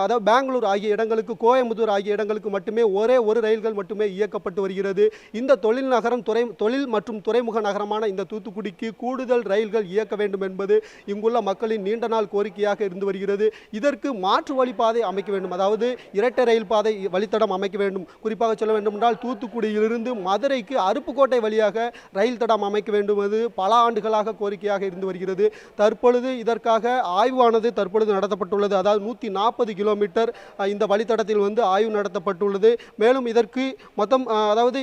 அதாவது பெங்களூர் ஆகிய இடங்களுக்கு, கோயம்புத்தூர் ஆகிய இடங்களுக்கு மட்டுமே ஒரே ஒரு ரயில்கள் மட்டுமே இயக்கப்பட்டு வருகிறது. இந்த தொழில் நகரம் தொழில் மற்றும் துறைமுக நகரமான இந்த தூத்துக்குடிக்கு கூடுதல் ரயில்கள் இயக்க வேண்டும் என்பது இங்குள்ள மக்களின் நீண்ட நாள் கோரிக்கையாக இருந்து வருகிறது. இதற்கு மாற்று வழிப்பாதை அமைக்க வேண்டும், அதாவது இரட்டை ரயில் பாதை வழித்தடம் அமைக்க வேண்டும். குறிப்பாக சொல்ல வேண்டும் என்றால் தூத்துக்குடியிலிருந்து மதுரைக்கு அருப்புக்கோட்டை வழியாக ரயில் தடம் அமைக்க வேண்டும் என்பது பல ஆண்டுகளாக கோரிக்கையாக இருந்து வருகிறது. தற்பொழுது இதற்காக ஆய்வானது தற்பொழுது நடத்தப்பட்டுள்ளது. அதாவது 140 கிலோமீட்டர் இந்த வழித்தடத்தில் ஆய்வு நடத்தப்பட்டுள்ளது. மேலும் இதற்கு மொத்தம் அதாவது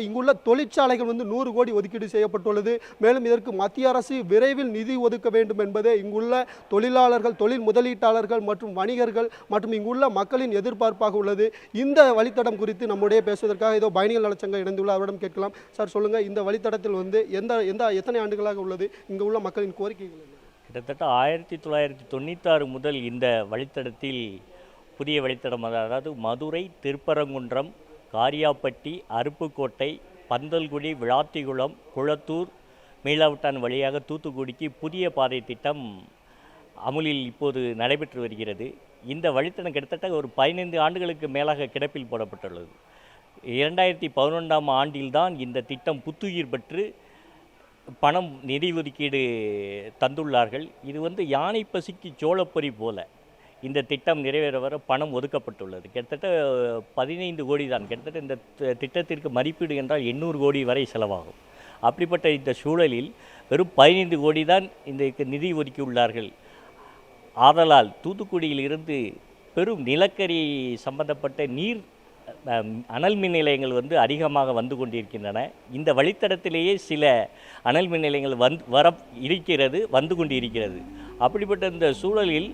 இங்குள்ள தொழிற்சாலைகள் 100 கோடி ஒதுக்கீடு செய்யப்பட்டுள்ளது. மேலும் இதற்கு மத்திய அரசு விரைவில் நிதி ஒதுக்க வேண்டும் என்பதே இங்குள்ள தொழிலாளர்கள், தொழில் முதலீட்டாளர்கள் மற்றும் வணிகர்கள் மற்றும் இங்குள்ள மக்களின் எதிர்பார்ப்பாக உள்ளது. இந்த வழித்தடம் குறித்து நம்முடைய பேசுவதற்காக பயணிகள் தமிழச்சங்கம் இணைந்துள்ள அவரிடம் கேட்கலாம். சார் சொல்லுங்கள், இந்த வழித்தடத்தில் வந்து எத்தனை ஆண்டுகளாக உள்ளது? இங்கே உள்ள மக்களின் கோரிக்கைகள் என்ன? கிட்டத்தட்ட 1996 முதல் இந்த வழித்தடத்தில் புதிய வழித்தடம், அதாவது மதுரை, திருப்பரங்குன்றம், காரியாப்பட்டி, அருப்புக்கோட்டை, பந்தல்குடி, விளாத்திகுளம், குளத்தூர், மீளாவட்டான் வழியாக தூத்துக்குடிக்கு புதிய பாதை திட்டம் அமுலில் இப்போது நடைபெற்று வருகிறது. இந்த வழித்தடம் கிட்டத்தட்ட ஒரு 15 ஆண்டுகளுக்கு மேலாக கிடப்பில் போடப்பட்டுள்ளது. 2011ஆம் ஆண்டில்தான் இந்த திட்டம் புத்துயிர் பெற்று பணம் நிதி ஒதுக்கீடு தந்துள்ளார்கள். இது வந்து யானை பசிக்கு சோளப்பொரி போல இந்த திட்டம் நிறைவேற வர பணம் ஒதுக்கப்பட்டுள்ளது. கிட்டத்தட்ட 15 கோடி தான். கிட்டத்தட்ட இந்த திட்டத்திற்கு மதிப்பீடு என்றால் 800 கோடி வரை செலவாகும். அப்படிப்பட்ட இந்த சூழலில் வெறும் 15 கோடி தான் இந்த நிதி ஒதுக்கியுள்ளார்கள். ஆதலால் தூத்துக்குடியில் இருந்து பெரும் நிலக்கரி சம்பந்தப்பட்ட நீர் அனல் மின் நிலையங்கள் வந்து அதிகமாக வந்து கொண்டிருக்கின்றன. இந்த வழித்தடத்திலேயே சில அனல் மின் நிலையங்கள் வந்து கொண்டிருக்கிறது. அப்படிப்பட்ட இந்த சூழலில்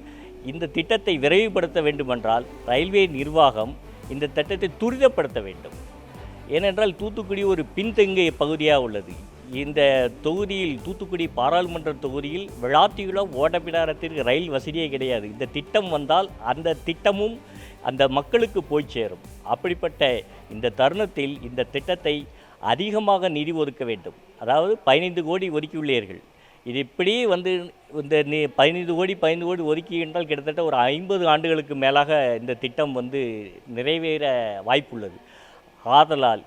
இந்த திட்டத்தை விரைவுபடுத்த வேண்டுமென்றால் ரயில்வே நிர்வாகம் இந்த திட்டத்தை துரிதப்படுத்த வேண்டும். ஏனென்றால் தூத்துக்குடி ஒரு பின்தங்கிய பகுதியாக உள்ளது. இந்த தொகுதியில், தூத்துக்குடி பாராளுமன்ற தொகுதியில் விளாத்திகுளம் ஓட்டப்பிடாரத்திற்கு ரயில் வசதியே கிடையாது. இந்த திட்டம் வந்தால் அந்த திட்டமும் அந்த மக்களுக்கு போய் சேரும். அப்படிப்பட்ட இந்த தருணத்தில் இந்த திட்டத்தை அதிகமாக நிதி ஒதுக்க வேண்டும். அதாவது 15 கோடி ஒதுக்கியுள்ளீர்கள். இது இப்படியே வந்து இந்த 15 கோடி ஒதுக்கி என்றால் கிட்டத்தட்ட ஒரு 50 ஆண்டுகளுக்கு மேலாக இந்த திட்டம் வந்து நிறைவேற வாய்ப்புள்ளது. ஆதலால்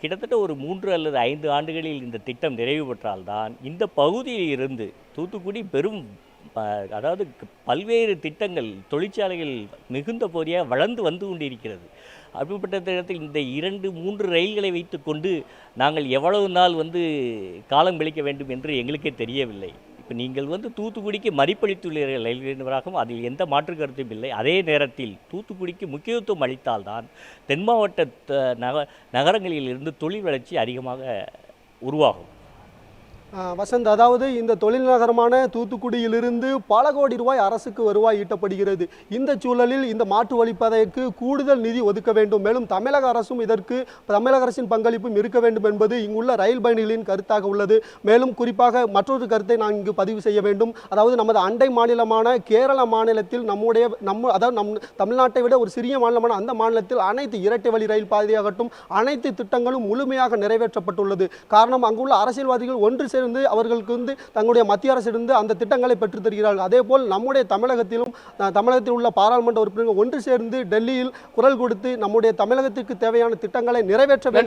கிட்டத்தட்ட ஒரு 3 அல்லது 5 ஆண்டுகளில் இந்த திட்டம் நிறைவு பெற்றால்தான் இந்த பகுதியில் இருந்து தூத்துக்குடி பெரும், அதாவது பல்வேறு திட்டங்கள், தொழிற்சாலைகள் மிகுந்த பகுதியாக வளர்ந்து வந்து கொண்டிருக்கிறது. அப்படிப்பட்ட இடத்தில் இந்த 2-3 ரயில்களை வைத்து கொண்டு நாங்கள் எவ்வளவு நாள் வந்து காலம் கழிக்க வேண்டும் என்று எங்களுக்கே தெரியவில்லை. இப்போ நீங்கள் வந்து தூத்துக்குடிக்கு மதிப்பளித்துள்ளீர்கள் ரயில்வே நிர்வாகம், அதில் எந்த மாற்று கருத்தும் இல்லை. அதே நேரத்தில் தூத்துக்குடிக்கு முக்கியத்துவம் அளித்தால்தான் தென் மாவட்ட நகரங்களில் இருந்து தொழில் வளர்ச்சி அதிகமாக உருவாகும். வசந்த், அதாவது இந்த தொழில் நகரமான தூத்துக்குடியிலிருந்து பல கோடி ரூபாய் அரசுக்கு வருவாய் ஈட்டப்படுகிறது. இந்த சூழலில் இந்த மாற்று வழிப்பாதைக்கு கூடுதல் நிதி ஒதுக்க வேண்டும். மேலும் தமிழக அரசும் இதற்கு தமிழக அரசின் பங்களிப்பும் இருக்க வேண்டும் என்பது இங்குள்ள ரயில் பயணிகளின் கருத்தாக உள்ளது. மேலும் குறிப்பாக மற்றொரு கருத்தை நான் இங்கு பதிவு செய்ய வேண்டும். அதாவது நமது அண்டை மாநிலமான கேரள மாநிலத்தில் அதாவது தமிழ்நாட்டை விட ஒரு சிறிய மாநிலமான அந்த மாநிலத்தில் அனைத்து இரட்டை வழி ரயில் பாதையாகட்டும் அனைத்து திட்டங்களும் முழுமையாக நிறைவேற்றப்பட்டுள்ளது. காரணம், அங்குள்ள அரசியல்வாதிகள் ஒன்று சேர்ந்து அவர்களுக்கு வந்து தங்களுடைய மத்திய அரசிலிருந்து அந்த திட்டங்களை பெற்றுத் தருகிறார்கள். அதேபோல் நம்முடைய தமிழகத்தில் உள்ள பாராளுமன்ற உறுப்பினர்கள் ஒன்று சேர்ந்து டெல்லியில் குரல் கொடுத்து நம்முடைய தமிழகத்திற்கு தேவையான திட்டங்களை நிறைவேற்ற வேண்டும்.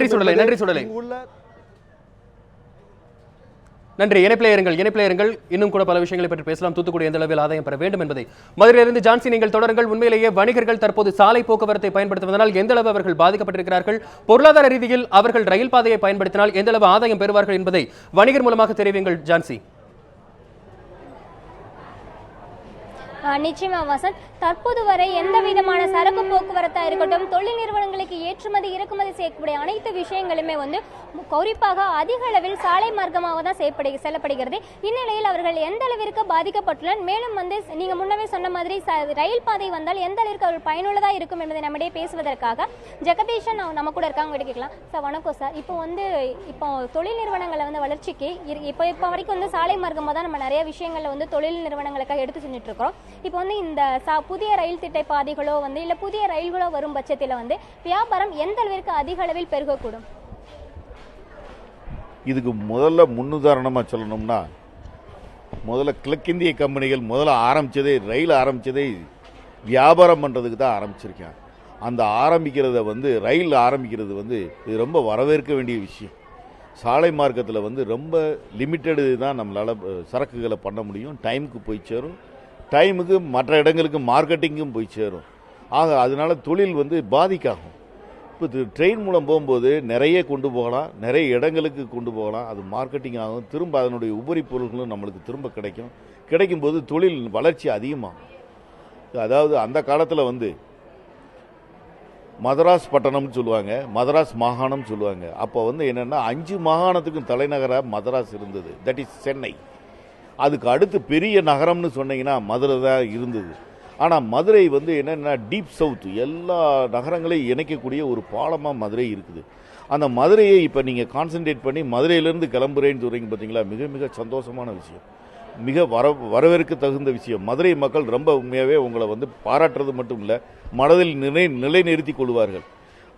நன்றி. இணைப்பிலேயர்கள் இன்னும் கூட பல விஷயங்களை பற்றி பேசலாம். தூத்துக்குடி எந்த அளவில் ஆதாயம் பெற வேண்டும் என்பதை மதுரையிலிருந்து ஜான்சி நீங்கள் தொடருங்கள். உண்மையிலேயே வணிகர்கள் தற்போது சாலை போக்குவரத்தை பயன்படுத்துவதனால் எந்த அளவு அவர்கள் பாதிக்கப்பட்டிருக்கிறார்கள், பொருளாதார ரீதியில் அவர்கள் ரயில் பாதையை பயன்படுத்தினால் எந்த அளவு ஆதாயம் பெறுவார்கள் என்பதை வணிகர் மூலமாக தெரிவிங்கள் ஜான்சி. நிச்சயமா வசந்த், தற்போது வரை எந்த விதமான சரக்கு போக்குவரத்தா இருக்கட்டும், தொழில் நிறுவனங்களுக்கு ஏற்றுமதி இறக்குமதி செய்யக்கூடிய அனைத்து விஷயங்களுமே வந்து குறிப்பாக அதிக அளவில் சாலை மார்க்கமாக தான் செல்லப்படுகிறது. இந்நிலையில் அவர்கள் எந்த அளவிற்கு பாதிக்கப்பட்டுள்ளனர், மேலும் வந்து நீங்க முன்னவே சொன்ன மாதிரி ரயில் பாதை வந்தால் எந்த அளவிற்கு அவர்கள் பயனுள்ளதா இருக்கும் என்பதை நம்மிடையே பேசுவதற்காக ஜெகதீஷன் நம்ம கூட இருக்காங்க கேட்கலாம். சார் வணக்கம் சார். இப்போ தொழில் நிறுவனங்களை வந்து வளர்ச்சிக்கு இப்போ வரைக்கும் வந்து சாலை மார்க்கமாக தான் நம்ம நிறைய விஷயங்களை வந்து தொழில் நிறுவனங்களுக்காக எடுத்து செஞ்சுட்டு இருக்கிறோம். இப்போ வந்து இந்த புதிய ரயில் திட்ட பாதைகளோ வந்து இல்லை புதிய ரயில்களோ வரும் பட்சத்தில் வந்து வியாபாரம் எந்த அளவிற்கு அதிக அளவில் பெருகக்கூடும்? இதுக்கு முதல்ல முன்னுதாரணமாக சொல்லணும்னா, முதல்ல கிழக்கிந்திய கம்பெனிகள் ரயில் ஆரம்பித்ததே வியாபாரம் பண்ணுறதுக்கு தான் ஆரம்பிச்சிருக்கேன். அந்த ரயில் ஆரம்பிக்கிறது வந்து இது ரொம்ப வரவேற்க வேண்டிய விஷயம். சாலை மார்க்கத்தில் வந்து ரொம்ப லிமிட்டடு தான் நம்மளால் சரக்குகளை பண்ண முடியும். டைமுக்கு போய் சேரும், டைமுக்கு மற்ற இடங்களுக்கு மார்க்கெட்டிங்கும் போய் சேரும். ஆக அதனால தொழில் வந்து பாதிக்காகும். இப்போ ட்ரெயின் மூலம் போகும்போது நிறைய கொண்டு போகலாம், நிறைய இடங்களுக்கு கொண்டு போகலாம், அது மார்க்கெட்டிங் ஆகும். திரும்ப அதனுடைய உபரி பொருட்களும் நம்மளுக்கு திரும்ப கிடைக்கும்போது தொழில் வளர்ச்சி அதிகமாகும். அதாவது அந்த காலத்தில் வந்து மதராஸ் பட்டணம்னு சொல்லுவாங்க, மதராஸ் மாகாணம் சொல்லுவாங்க. அப்போ வந்து என்னென்னா 5 மாகாணத்துக்கும் தலைநகராக மதராஸ் இருந்தது, தட் இஸ் சென்னை. அதுக்கு அடுத்து பெரிய நகரம்னு சொன்னீங்கன்னா மதுரை தான் இருந்தது. ஆனால் மதுரை வந்து என்னென்னா டீப் சவுத், எல்லா நகரங்களையும் இணைக்கக்கூடிய ஒரு பாலமாக மதுரை இருக்குது. அந்த மதுரையை இப்போ நீங்கள் கான்சென்ட்ரேட் பண்ணி மதுரையிலேருந்து கிளம்புறேன்னு சொல்கிறீங்க பார்த்தீங்களா, மிக மிக சந்தோஷமான விஷயம், மிக வரவேற்க தகுந்த விஷயம். மதுரை மக்கள் ரொம்ப உண்மையாகவே உங்களை பாராட்டுறது மட்டும் இல்லை, மனதில் நிலைநிறுத்தி கொள்வார்கள்.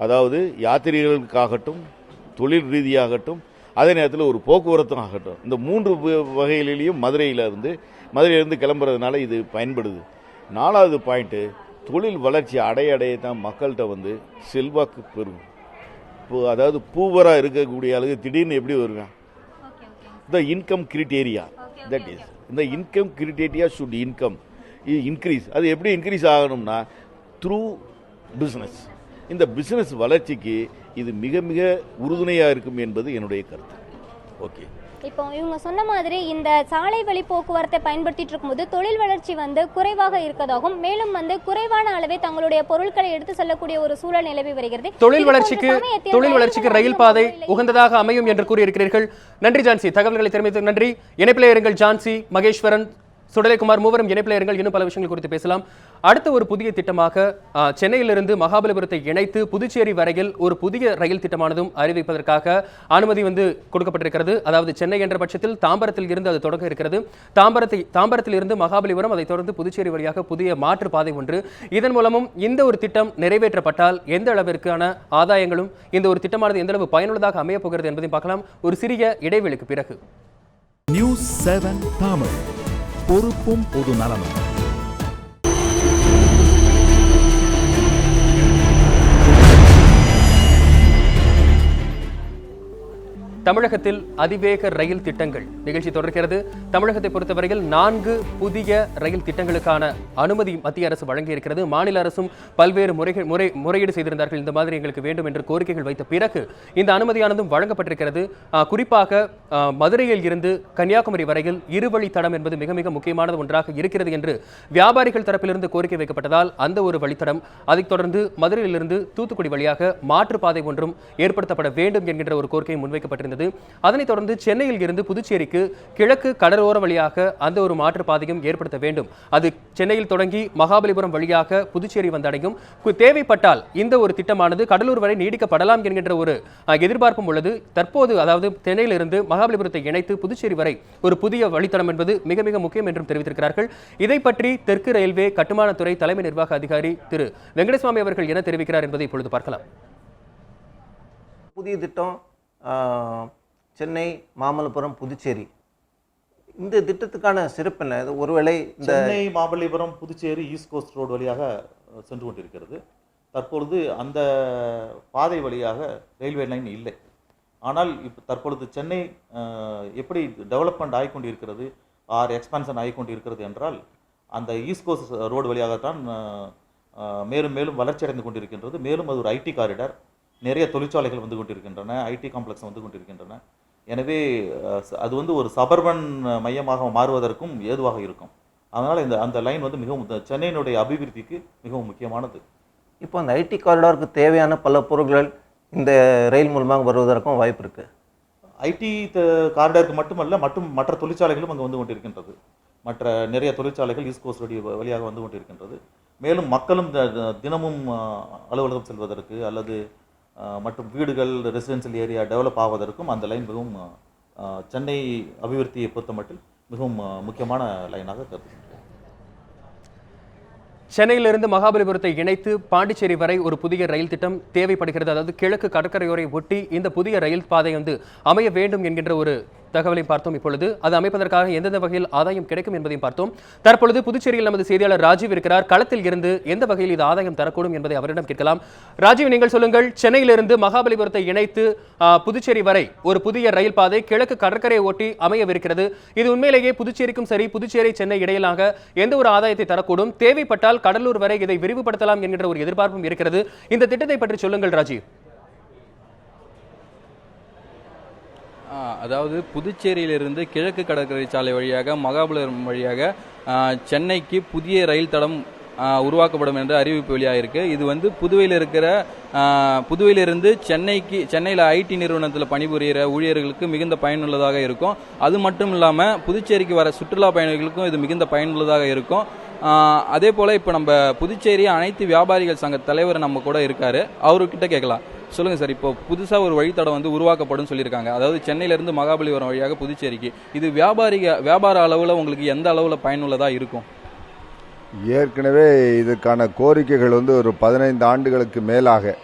அதாவது யாத்திரிகளுக்காகட்டும், தொழில் ரீதியாகட்டும், அதே நேரத்தில் ஒரு போக்குவரத்தும் ஆகட்டும், இந்த 3 வகையிலையும் மதுரையிலிருந்து கிளம்புறதுனால இது பயன்படுது. 4வது பாயிண்ட்டு, தொழில் வளர்ச்சி அடைய தான் மக்கள்கிட்ட செல்வாக்கு பெறும். அதாவது பூவராக இருக்கக்கூடிய அளவுக்கு திடீர்னு எப்படி வருவேன், the income criteria, that is இந்த இன்கம் கிரிட்டேரியா ஷுட் இன்க்ரீஸ். அது எப்படி இன்க்ரீஸ் ஆகணும்னா த்ரூ பிஸ்னஸ். இந்த பிஸ்னஸ் வளர்ச்சிக்கு இது மிக மிக உறுதுணையாக இருக்கும் என்பது என்னுடைய கருத்து. ஓகே, இப்போ இவங்க சொன்ன மாதிரி இந்த சாலை வழி போக்குவரத்தை பயன்படுத்திட்டு இருக்கும்போது தொழில் வளர்ச்சி குறைவாக இருக்கதாகவும், மேலும் குறைவான அளவே தங்களுடைய பொருட்களை எடுத்து செல்லக்கூடிய ஒரு சூழல் நிலவி வருகிறது. தொழில் வளர்ச்சிக்கு ரயில் பாதை உகந்ததாக அமையும் என்று கூறியிருக்கிறீர்கள். நன்றி ஜான்சி, தகவல்களை தெரிவித்தது நன்றி. இணைப்பிலே இருங்கள் ஜான்சி, மகேஸ்வரன், சுடலைக்குமார், மூவரும் இணைப்பில் இருங்கள். இன்னும் பல விஷயங்கள் குறித்து பேசலாம். அடுத்த ஒரு புதிய திட்டமாக சென்னையிலிருந்து மகாபலிபுரத்தை இணைத்து புதுச்சேரி வரையில் ஒரு புதிய ரயில் திட்டமானதும் அறிவிப்பதற்காக அனுமதி கொடுக்கப்பட்டிருக்கிறது. அதாவது சென்னை என்ற பட்சத்தில் தாம்பரத்தில் இருந்து அது தொடங்க இருக்கிறது. தாம்பரத்தில் இருந்து மகாபலிபுரம், அதைத் தொடர்ந்து புதுச்சேரி வழியாக புதிய மாற்று பாதை ஒன்று. இதன் மூலமும் இந்த ஒரு திட்டம் நிறைவேற்றப்பட்டால் எந்த அளவிற்கான ஆதாயங்களும் இந்த ஒரு திட்டமானது எந்த அளவு பயனுள்ளதாக அமையப் போகிறது என்பதையும் பார்க்கலாம் ஒரு சிறிய இடைவெளிக்கு பிறகு. நியூஸ் 7 தமிழ், பொறுப்பும் பொது நலனும். தமிழகத்தில் அதிவேக ரயில் திட்டங்கள் நிகழ்ச்சி தொடர்கிறது. தமிழகத்தை பொறுத்தவரையில் 4 புதிய ரயில் திட்டங்களுக்கான அனுமதி மத்திய அரசு வழங்கியிருக்கிறது. மாநில அரசும் பல்வேறு முறையீடு செய்திருந்தார்கள். இந்த மாதிரி எங்களுக்கு வேண்டும் என்று கோரிக்கைகள் வைத்த பிறகு இந்த அனுமதியானதும் வழங்கப்பட்டிருக்கிறது. குறிப்பாக மதுரையில் இருந்து கன்னியாகுமரி வரையில் இருவழித்தடம் என்பது மிக மிக முக்கியமானது ஒன்றாக இருக்கிறது என்று வியாபாரிகள் தரப்பிலிருந்து கோரிக்கை வைக்கப்பட்டதால் அந்த ஒரு வழித்தடம், அதைத் தொடர்ந்து மதுரையிலிருந்து தூத்துக்குடி வழியாக மாற்றுப்பாதை ஒன்றும் ஏற்படுத்தப்பட வேண்டும் என்கின்ற ஒரு கோரிக்கை முன்வைக்கப்பட்டிருந்தது. அதனைத் தொடர்ந்து சென்னையில் இருந்து புதுச்சேரிக்கு கிழக்கு கடலோர வழியாக அந்த ஒரு மாற்று பாதையும் ஏற்படுத்த வேண்டும். அது சென்னையில் தொடங்கி மகாபலிபுரம் வழியாக புதுச்சேரி வந்தடையும். தேவைப்பட்டால் இந்த ஒரு திட்டமானது கடலூர் வரை நீடிக்கப்படலாம் என்கின்ற ஒரு எதிர்பார்ப்பும் உள்ளது. தற்போது அதாவது சென்னையிலிருந்து மகாபலிபுரத்தை இணைத்து புதுச்சேரி வரை ஒரு புதிய வழித்தடம் என்பது மிக மிக முக்கியம் என்றும் தெரிவித்திருக்கிறார்கள். இதை பற்றி தெற்கு ரயில்வே கட்டுமானத்துறை தலைமை நிர்வாக அதிகாரி திரு வெங்கடசுவாமி அவர்கள் என்ன தெரிவிக்கிறார் என்பதை இப்பொழுது பார்க்கலாம். புதிய திட்டம் சென்னை, மாமல்லபுரம், புதுச்சேரி, இந்த திட்டத்துக்கான சிறப்பு என்ன? ஒருவேளை Chennai, Mamallapuram, Puducherry east coast road வழியாக சென்று கொண்டிருக்கிறது. தற்பொழுது அந்த பாதை வழியாக ரயில்வே லைன் இல்லை. ஆனால் இப்போ தற்பொழுது சென்னை எப்படி டெவலப்மெண்ட் ஆகிக்கொண்டிருக்கிறது, எக்ஸ்பான்ஷன் ஆகிக்கொண்டிருக்கிறது என்றால் அந்த ஈஸ்ட் கோஸ்ட் ரோடு வழியாகத்தான் மேலும் மேலும் வளர்ச்சி அடைந்து கொண்டிருக்கின்றது. மேலும் அது ஒரு ஐடி காரிடார், நிறைய தொழிற்சாலைகள் வந்து கொண்டிருக்கின்றன, ஐடி காம்ப்ளெக்ஸ் வந்து கொண்டிருக்கின்றன. எனவே அது ஒரு சபர்பன் மையமாக மாறுவதற்கும் ஏதுவாக இருக்கும். அதனால் அந்த லைன் மிகவும் சென்னையினுடைய அபிவிருத்திக்கு மிகவும் முக்கியமானது. இப்போ அந்த ஐடி காரிடாருக்கு தேவையான பல பொருட்கள் இந்த ரயில் மூலமாக வருவதற்கும் வாய்ப்பு இருக்குது. ஐடி காரிடாருக்கு மட்டுமல்ல, மற்ற தொழிற்சாலைகளும் அங்கே வந்து கொண்டிருக்கின்றது. மற்ற நிறைய தொழிற்சாலைகள் ஈஸ்ட் கோஸ்ட் வழியாக வந்து கொண்டிருக்கின்றது. மேலும் மக்களும் தினமும் அலுவலகம் செல்வதற்கு அல்லது மற்றும் வீடுகள், ரெசிடென்சியல் ஏரியா டெவலப் ஆவதற்கும் அந்த லைன் மிகவும் சென்னை அபிவிருத்தியை பொறுத்த மட்டில் மிகவும் முக்கியமான லைனாக கருதுகின்றேன். சென்னையிலிருந்து மகாபலிபுரத்தை இணைத்து பாண்டிச்சேரி வரை ஒரு புதிய ரயில் திட்டம் தேவைப்படுகிறது. அதாவது கிழக்கு கடற்கரையோரை ஒட்டி இந்த புதிய ரயில் பாதை அமைய வேண்டும் என்கின்ற ஒரு தகவலை பார்த்தோம். இப்பொழுது அது அமைப்பதற்காக எந்தெந்த வகையில் ஆதாயம் கிடைக்கும் என்பதையும் பார்த்தோம். தற்பொழுது புதுச்சேரியில் நமது செய்தியாளர் ராஜீவ் இருக்கிறார். களத்தில் இருந்து எந்த வகையில் இது ஆதாயம் தரக்கூடும் என்பதை அவரிடம் கேட்கலாம். ராஜீவ், நீங்கள் சொல்லுங்கள். சென்னையிலிருந்து மகாபலிபுரத்தை இணைத்து புதுச்சேரி வரை ஒரு புதிய ரயில் பாதை கிழக்கு கடற்கரையை ஒட்டி அமையவிருக்கிறது. இது உண்மையிலேயே புதுச்சேரிக்கும் சரி, புதுச்சேரி சென்னை இடையிலாக எந்த ஒரு ஆதாயத்தை தரக்கூடும்? தேவைப்பட்டால் கடலூர் வரை இதை விரிவுபடுத்தலாம் என்கின்ற ஒரு எதிர்பார்ப்பும் இருக்கிறது. இந்த திட்டத்தை பற்றி சொல்லுங்கள் ராஜீவ். அதாவது புதுச்சேரியிலிருந்து கிழக்கு கடற்கரை சாலை வழியாக மகாபலிபுரம் வழியாக சென்னைக்கு புதிய ரயில் தடம் உருவாக்கப்படும் என்ற அறிவிப்பு வெளியாகிருக்கு. இது புதுவையிலிருந்து சென்னையில் ஐடி நிறுவனத்தில் பணிபுரிகிற ஊழியர்களுக்கு மிகுந்த பயனுள்ளதாக இருக்கும். அது மட்டும் இல்லாமல் புதுச்சேரிக்கு வர சுற்றுலா பயணிகளுக்கும் இது மிகுந்த பயனுள்ளதாக இருக்கும். அதே போல் இப்போ நம்ம புதுச்சேரி அனைத்து வியாபாரிகள் சங்க தலைவர் நம்ம கூட இருக்காரு, அவர்கிட்ட கேட்கலாம். சொல்லுங்க சார், இப்போ புதுசாக ஒரு வழித்தடம் வந்து உருவாக்கப்படும் சொல்லியிருக்காங்க. அதாவது சென்னையிலேருந்து மகாபலிபுரம் வழியாக புதுச்சேரிக்கு. இது வியாபார அளவில் உங்களுக்கு எந்த அளவில் பயனுள்ளதாக இருக்கும்? ஏற்கனவே இதுக்கான கோரிக்கைகள் வந்து ஒரு 15 ஆண்டுகளுக்கு மேலாக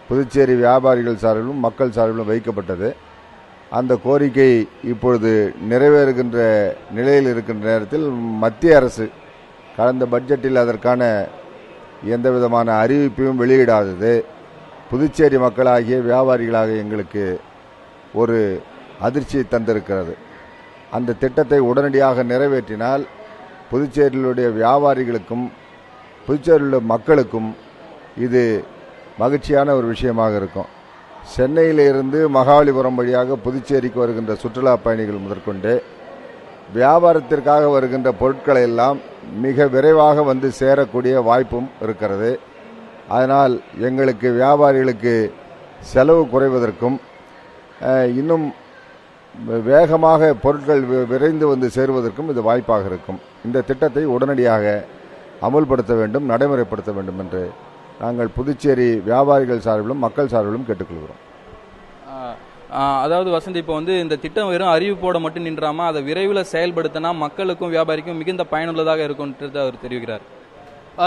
புதுச்சேரி வியாபாரிகள் சார்பிலும் மக்கள் சார்பிலும் வைக்கப்பட்டது. அந்த கோரிக்கை இப்பொழுது நிறைவேறுகின்ற நிலையில் இருக்கின்ற நேரத்தில் மத்திய அரசு கடந்த பட்ஜெட்டில் அதற்கான எந்த விதமான அறிவிப்பையும் வெளியிடாதது புதுச்சேரி மக்களாகிய வியாபாரிகளாக எங்களுக்கு ஒரு அதிர்ச்சியை தந்திருக்கிறது. அந்த திட்டத்தை உடனடியாக நிறைவேற்றினால் புதுச்சேரியிலுடைய வியாபாரிகளுக்கும் புதுச்சேரியில் உள்ள மக்களுக்கும் இது மகிழ்ச்சியான ஒரு விஷயமாக இருக்கும். சென்னையிலிருந்து மகாபலிபுரம் வழியாக புதுச்சேரிக்கு வருகின்ற சுற்றுலா பயணிகள் முதற்கொண்டு வியாபாரத்திற்காக வருகின்ற பொருட்களை எல்லாம் மிக விரைவாக வந்து சேரக்கூடிய வாய்ப்பும் இருக்கிறது. அதனால் எங்களுக்கு வியாபாரிகளுக்கு செலவு குறைவதற்கும் இன்னும் வேகமாக பொருட்கள் விரைந்து வந்து சேருவதற்கும் இது வாய்ப்பாக இருக்கும். இந்த திட்டத்தை உடனடியாக அமுல்படுத்த வேண்டும், நடைமுறைப்படுத்த வேண்டும் என்று நாங்கள் புதுச்சேரி வியாபாரிகள் சார்பிலும் மக்கள் சார்பிலும் கேட்டுக்கொள்கிறோம். அதாவது வசந்த், இப்போ வந்து இந்த திட்டம் வெறும் அறிவிப்போட மட்டும் நின்றாமல் அதை விரைவில் செயல்படுத்தினா மக்களுக்கும் வியாபாரிக்கும் மிகுந்த பயனுள்ளதாக இருக்கும்ன்றது அவர் தெரிவிக்கிறார்.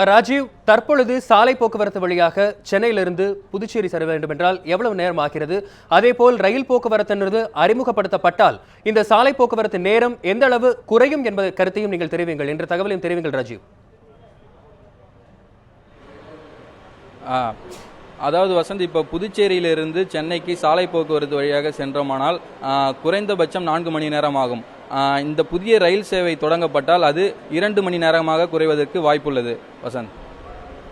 ராஜீவ், தற்பொழுது சாலை போக்குவரத்து வழியாக சென்னையிலிருந்து புதுச்சேரி செல்ல வேண்டும் என்றால் எவ்வளவு நேரம் ஆகிறது? அதேபோல் ரயில் போக்குவரத்து அறிமுகப்படுத்தப்பட்டால் இந்த சாலை போக்குவரத்து நேரம் எந்த அளவு குறையும் என்பதை கருத்தையும் நீங்கள் தெரிவிங்கள் என்ற தகவலையும் தெரிவிங்கள் ராஜீவ். அதாவது வசந்த், இப்போ புதுச்சேரியிலிருந்து சென்னைக்கு சாலை போக்குவரத்து வழியாக சென்றோமானால் குறைந்தபட்சம் 4 மணி நேரம் ஆகும். இந்த புதிய ரயில் சேவை தொடங்கப்பட்டால் அது 2 மணி நேரமாக குறைவதற்கு வாய்ப்புள்ளது. வசந்த்,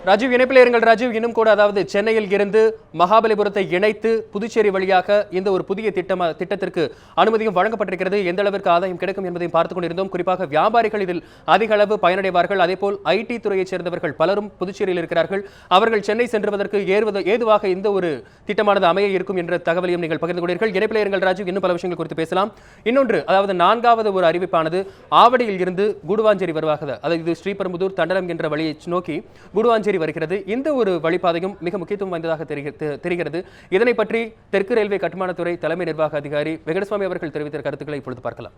ராஜீவ் இணைப்பில் இருங்கள். ராஜீவ், இன்னும் கூட அதாவது சென்னையில் இருந்து மகாபலிபுரத்தை இணைத்து புதுச்சேரி வழியாக இந்த ஒரு புதிய திட்டத்திற்கு அனுமதியும் வழங்கப்பட்டிருக்கிறது. எந்த அளவிற்கு ஆதாயம் கிடைக்கும் என்பதையும் பார்த்துக் கொண்டிருந்தோம். குறிப்பாக வியாபாரிகள் இதில் அதிக அளவு பயனடைவார்கள். அதேபோல் ஐடி துறையைச் சேர்ந்தவர்கள் பலரும் புதுச்சேரியில் இருக்கிறார்கள். அவர்கள் சென்னை சென்றுவதற்கு ஏதுவாக இந்த ஒரு திட்டமானது அமைய இருக்கும் என்ற தகவலையும் நீங்கள் பகிர்ந்து கொண்டீர்கள். இணைப்பில் இருங்கள் ராஜீவ், இன்னும் பல விஷயங்கள் குறித்து பேசலாம். இன்னொன்று, அதாவது 4வது ஒரு அறிவிப்பானது ஆவடியில் இருந்து குடுவாஞ்சேரி வருவாக, அதாவது இது ஸ்ரீபெரும்புதூர் தண்டலம் என்ற வழியை நோக்கி குடுவாஞ்சேரி வருகிறது. இந்த ஒரு வழிபாதையும் மிக முக்கியத்துவம் வாய்ந்ததாக தெரிகிறது. இதனை பற்றி தெற்கு ரயில்வே கட்டுமானத்துறை தலைமை நிர்வாக அதிகாரி வெங்கடசுவாமி அவர்கள் தெரிவித்த கருத்துக்களை இப்பொழுது பார்க்கலாம்.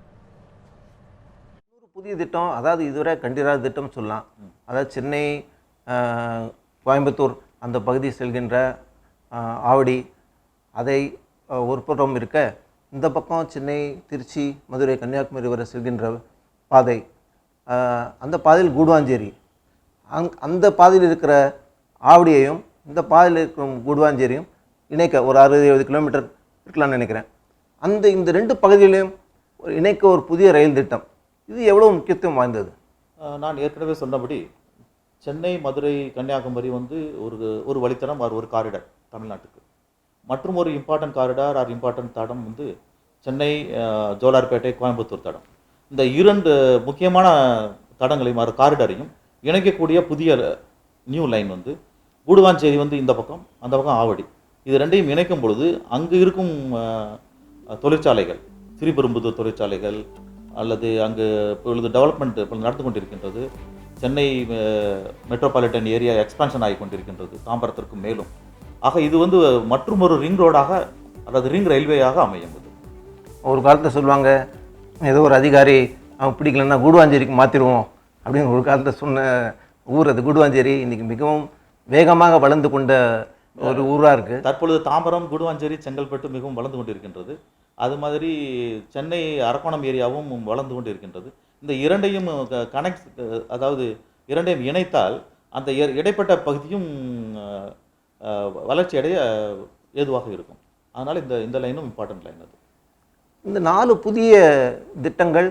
புதிய திட்டம், அதாவது இதுவரை கண்டிராத திட்டம் சொல்லலாம். அதாவது சென்னை கோயம்புத்தூர் அந்த பகுதி செல்கின்ற ஆவடி, அதை ஒரு புறம் இருக்க இந்த பக்கம் சென்னை திருச்சி மதுரை கன்னியாகுமரி வரை செல்கின்ற பாதை, அந்த பாதையில் கூடுவாஞ்சேரி, அந்த பாதையில் இருக்கிற ஆவடியையும் இந்த பாதையில் இருக்கிற கூடுவாஞ்சேரியும் இணைக்க ஒரு 60-70 கிலோமீட்டர் இருக்கலாம்னு நினைக்கிறேன். இந்த 2 பகுதிகளையும் இணைக்க ஒரு புதிய ரயில் திட்டம், இது எவ்வளோ முக்கியத்துவம் வாய்ந்தது? நான் ஏற்கனவே சொன்னபடி சென்னை மதுரை கன்னியாகுமரி வந்து ஒரு வழித்தடம், ஒரு காரிடார் தமிழ்நாட்டுக்கு. மற்றும் ஒரு இம்பார்ட்டன்ட் காரிடார் இம்பார்ட்டன்ட் தடம் வந்து சென்னை ஜோலார்பேட்டை கோயம்புத்தூர் தடம். இந்த 2 முக்கியமான தடங்களையும் காரிடாரையும் இணைக்கக்கூடிய புதிய நியூ லைன் வந்து கூடுவாஞ்சேரி வந்து இந்த பக்கம், அந்த பக்கம் ஆவடி, இது 2ஐயும் இணைக்கும் பொழுது அங்கு இருக்கும் தொழிற்சாலைகள், ஸ்ரீபெரும்புதூர் தொழிற்சாலைகள் அல்லது அங்கு இப்பொழுது டெவலப்மெண்ட் நடந்து கொண்டிருக்கின்றது. சென்னை மெட்ரோபாலிட்டன் ஏரியா எக்ஸ்பான்ஷன் ஆகி கொண்டிருக்கின்றது தாம்பரத்திற்கு மேலும். ஆக இது வந்து மற்றும் ஒரு ரிங் ரோடாக, அதாவது ரிங் ரயில்வேயாக அமையும். ஒரு காலத்தில் சொல்லுவாங்க, ஏதோ ஒரு அதிகாரி அவன் பிடிக்கலன்னா கூடுவாஞ்சேரிக்கு மாற்றிடுவோம் அப்படின்னு ஒரு காலத்தில் சொன்ன ஊர் அது கூடுவாஞ்சேரி. இன்றைக்கி மிகவும் வேகமாக வளர்ந்து கொண்ட ஒரு ஊராக இருக்குது. தற்பொழுது தாம்பரம், கூடுவாஞ்சேரி, செங்கல்பட்டு மிகவும் வளர்ந்து கொண்டிருக்கின்றது. அது மாதிரி சென்னை அரக்கோணம் ஏரியாவும் வளர்ந்து கொண்டு இருக்கின்றது. இந்த 2ஐயும் அதாவது 2ஐயும் இணைத்தால் அந்த இடைப்பட்ட பகுதியும் வளர்ச்சி அடைய ஏதுவாக இருக்கும். அதனால் இந்த லைனும் இம்பார்ட்டன்ட் லைன். அது இந்த 4 புதிய திட்டங்கள்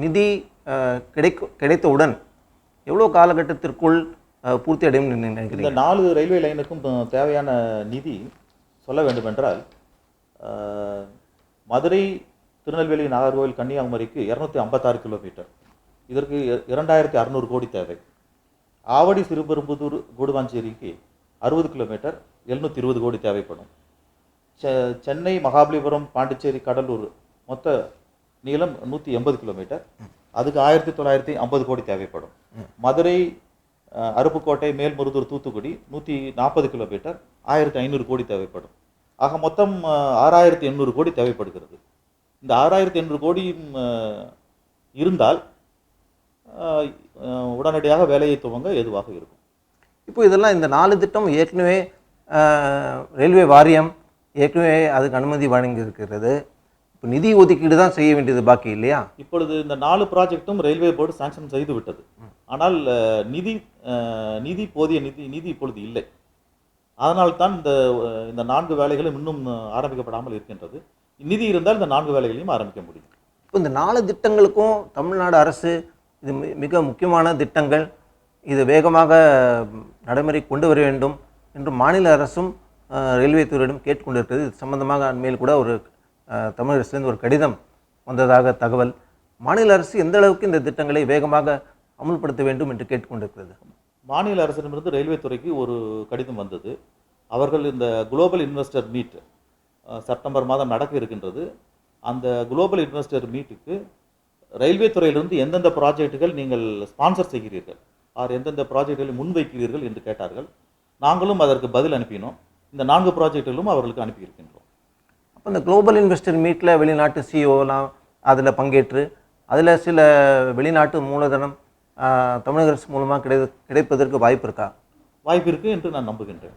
நிதி கிடைத்தவுடன் எவ்வளோ காலகட்டத்திற்குள் பூர்த்தி அடையும் நினைக்கிறீங்க? இந்த 4 ரயில்வே லைனுக்கும் தேவையான நிதி சொல்ல வேண்டுமென்றால், மதுரை திருநெல்வேலி நாகர்கோவில் கன்னியாகுமரிக்கு 256 கிலோமீட்டர், இதற்கு 2600 கோடி தேவை. ஆவடி சிறுபெரும்புதூர் கூடுவாஞ்சேரிக்கு 60 கிலோமீட்டர், 720 கோடி தேவைப்படும். சென்னை மகாபலிபுரம் பாண்டிச்சேரி கடலூர் மொத்த நீளம் 180 கிலோமீட்டர், அதுக்கு 1950 கோடி தேவைப்படும். மதுரை அருப்புக்கோட்டை, மேல்மருதூர், தூத்துக்குடி 140 கிலோமீட்டர் 1500 கோடி தேவைப்படும். ஆக மொத்தம் 6800 கோடி தேவைப்படுகிறது. இந்த 6800 கோடி இருந்தால் உடனடியாக வேலையை துவங்க எதுவாக இருக்கும். இப்போ இதெல்லாம் இந்த 4 திட்டம் ஏற்கனவே ரயில்வே வாரியம் ஏற்கனவே அதுக்கு அனுமதி வழங்கியிருக்கிறது. இப்போ நிதி ஒதுக்கீடு தான் செய்ய வேண்டியது பாக்கி இல்லையா? இப்பொழுது இந்த 4 ப்ராஜெக்டும் ரயில்வே போர்டு சாங்ஷன் செய்து விட்டது. ஆனால் நிதி போதிய நிதி இப்பொழுது இல்லை. அதனால்தான் இந்த 4 வேலைகளும் இன்னும் ஆரம்பிக்கப்படாமல் இருக்கின்றது. நிதி இருந்தால் இந்த 4 வேலைகளையும் ஆரம்பிக்க முடியும். இப்போ இந்த 4 திட்டங்களுக்கும் தமிழ்நாடு அரசு இது மிக முக்கியமான திட்டங்கள், இது வேகமாக நடைமுறை கொண்டு வர வேண்டும் என்று மாநில அரசும் ரயில்வே துறையிடம் கேட்டுக்கொண்டிருக்கிறது. இது சம்பந்தமாக அண்மையில் கூட ஒரு தமிழக அரசுலேருந்து ஒரு கடிதம் வந்ததாக தகவல். மாநில அரசு எந்த அளவுக்கு இந்த திட்டங்களை வேகமாக அமுல்படுத்த வேண்டும் என்று கேட்டுக்கொண்டிருக்கிறது? மாநில அரசிடமிருந்து ரயில்வே துறைக்கு ஒரு கடிதம் வந்தது. அவர்கள் இந்த குளோபல் இன்வெஸ்டர் மீட் செப்டம்பர் மாதம் நடக்க இருக்கின்றது. அந்த குளோபல் இன்வெஸ்டர் மீட்டுக்கு ரயில்வே துறையிலிருந்து எந்தெந்த ப்ராஜெக்டுகள் நீங்கள் ஸ்பான்சர் செய்கிறீர்கள், எந்தெந்த ப்ராஜெக்டுகளை முன்வைக்கிறீர்கள் என்று கேட்டார்கள். நாங்களும் அதற்கு பதில் அனுப்பினோம். இந்த 4 ப்ராஜெக்டுகளும் அவர்களுக்கு அனுப்பியிருக்கின்றோம். அப்போ இந்த குளோபல் இன்வெஸ்டர் மீட்டில் வெளிநாட்டு சிஇஓலாம் அதில் பங்கேற்று அதில் சில வெளிநாட்டு மூலதனம் தமிழக அரசு மூலமாக கிடைப்பதற்கு வாய்ப்பு இருக்கா? வாய்ப்பு இருக்குது என்று நான் நம்புகின்றேன்.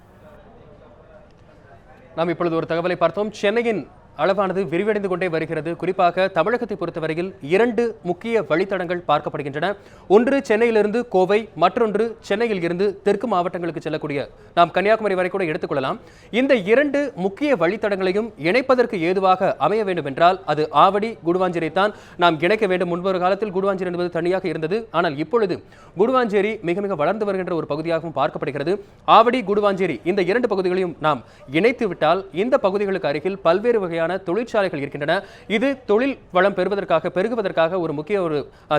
நாம் இப்பொழுது ஒரு தகவலை பார்த்தோம். சென்னையின் அளவானது விரிவடைந்து கொண்டே வருகிறது. குறிப்பாக தமிழகத்தை பொறுத்தவரையில் 2 முக்கிய வழித்தடங்கள் பார்க்கப்படுகின்றன. ஒன்று சென்னையிலிருந்து கோவை, மற்றொன்று சென்னையில் இருந்து தெற்கு மாவட்டங்களுக்கு செல்லக்கூடிய நாம் கன்னியாகுமரி வரை கூட எடுத்துக்கொள்ளலாம். இந்த 2 முக்கிய வழித்தடங்களையும் இணைப்பதற்கு ஏதுவாக அமைய வேண்டும் என்றால் அது ஆவடி, குடுவாஞ்சேரி தான் நாம் இணைக்க வேண்டும். முன்பொரு காலத்தில் குடுவாஞ்சேரி என்பது தனியாக இருந்தது. ஆனால் இப்பொழுது குடுவாஞ்சேரி மிக மிக வளர்ந்து வருகின்ற ஒரு பகுதியாகவும் பார்க்கப்படுகிறது. ஆவடி, குடுவாஞ்சேரி இந்த 2 பகுதிகளையும் நாம் இணைத்து விட்டால் இந்த பகுதிகளுக்கு அருகில் பல்வேறு வகையான தொழிற்சாலைகள் இருக்கின்றன. இது தொழில் வளம் பெருகுவதற்காக ஒரு முக்கிய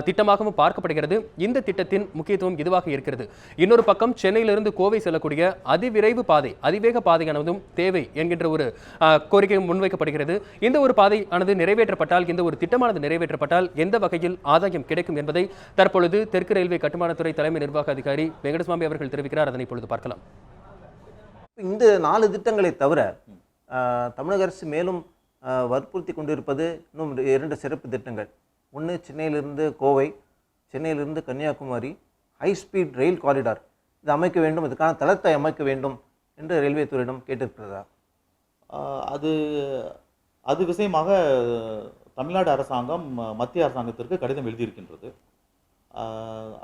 திட்டமாகவும் பார்க்கப்படுகிறது. இந்த திட்டத்தின் முக்கியத்துவம் இதுவாக இருக்கிறது. இன்னொரு பக்கம் சென்னையிலிருந்து கோவை செல்லக்கூடிய அதிவிரைவு பாதை, அதிவேக பாதையானதும் தேவை என்கின்ற ஒரு கோரிக்கை முன்வைக்கப்படுகிறது. இந்த ஒரு பாதை ஆனது நிறைவேற்றப்பட்டால், இந்த ஒரு திட்டமானது நிறைவேற்றப்பட்டால் எந்த வகையில் ஆதாயம் கிடைக்கும் என்பதை தற்பொழுது தெற்கு ரயில்வே கட்டுமானத்துறை தலைமை நிர்வாக அதிகாரி வெங்கடசுவாமி அவர்கள் தெரிவிக்கிறார். அதனை இப்பொழுது பார்க்கலாம். இந்த 4 திட்டங்களை தவிர தமிழக அரசு மேலும் வற்புறுத்தி கொண்டிருப்பது இன்னும் 2 சிறப்பு திட்டங்கள். ஒன்று சென்னையிலிருந்து கோவை, சென்னையிலிருந்து Kanyakumari high speed rail corridor இது அமைக்க வேண்டும், இதுக்கான தளத்தை அமைக்க வேண்டும் என்று ரயில்வே துறையிடம் கேட்டிருக்கிறதா? அது விஷயமாக தமிழ்நாடு அரசாங்கம் மத்திய அரசாங்கத்திற்கு கடிதம் எழுதியிருக்கின்றது.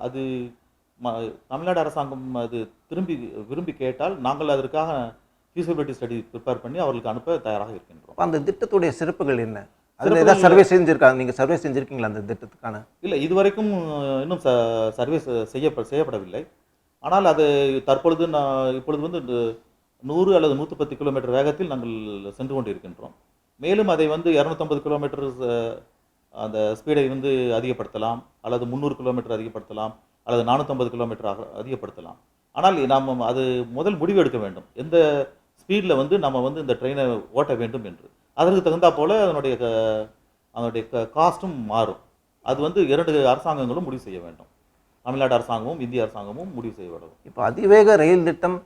அது தமிழ்நாடு அரசாங்கம் அது விரும்பி கேட்டால் நாங்கள் அதற்காக ஃபீஸிபிலிட்டி ஸ்டடி ப்ரிப்பேர் பண்ணி அவர்களுக்கு அனுப்ப தயாராக இருக்கின்றோம். அந்த திட்டத்துடைய சிறப்புகள் என்ன? அதில் ஏதாவது சர்வே செஞ்சுருக்காங்க? நீங்கள் சர்வே செஞ்சுருக்கீங்களா அந்த திட்டத்துக்கான? இல்லை, இதுவரைக்கும் இன்னும் சர்வே செய்யப்படவில்லை. ஆனால் அது தற்பொழுது இப்பொழுது வந்து 100 அல்லது 110 கிலோமீட்டர் வேகத்தில் நாங்கள் சென்று கொண்டு இருக்கின்றோம். மேலும் அதை வந்து 250 கிலோமீட்டர் அந்த ஸ்பீடை வந்து அதிகப்படுத்தலாம், அல்லது 300 கிலோமீட்டர் அதிகப்படுத்தலாம், அல்லது 450 கிலோமீட்டர் அதிகப்படுத்தலாம். ஆனால் நாம் அது முதல் முடிவு எடுக்க வேண்டும், எந்த ஸ்பீடில் வந்து நம்ம வந்து இந்த ட்ரெயினை ஓட்ட வேண்டும் என்று. அதற்கு தகுந்தா போல் அதனுடைய காஸ்ட்டும் மாறும். அது வந்து 2 அரசாங்கங்களும் முடிவு செய்ய வேண்டும். தமிழ்நாடு அரசாங்கமும் இந்திய அரசாங்கமும் முடிவு செய்ய வேண்டும். இப்போ அதிவேக ரயில் திட்டம்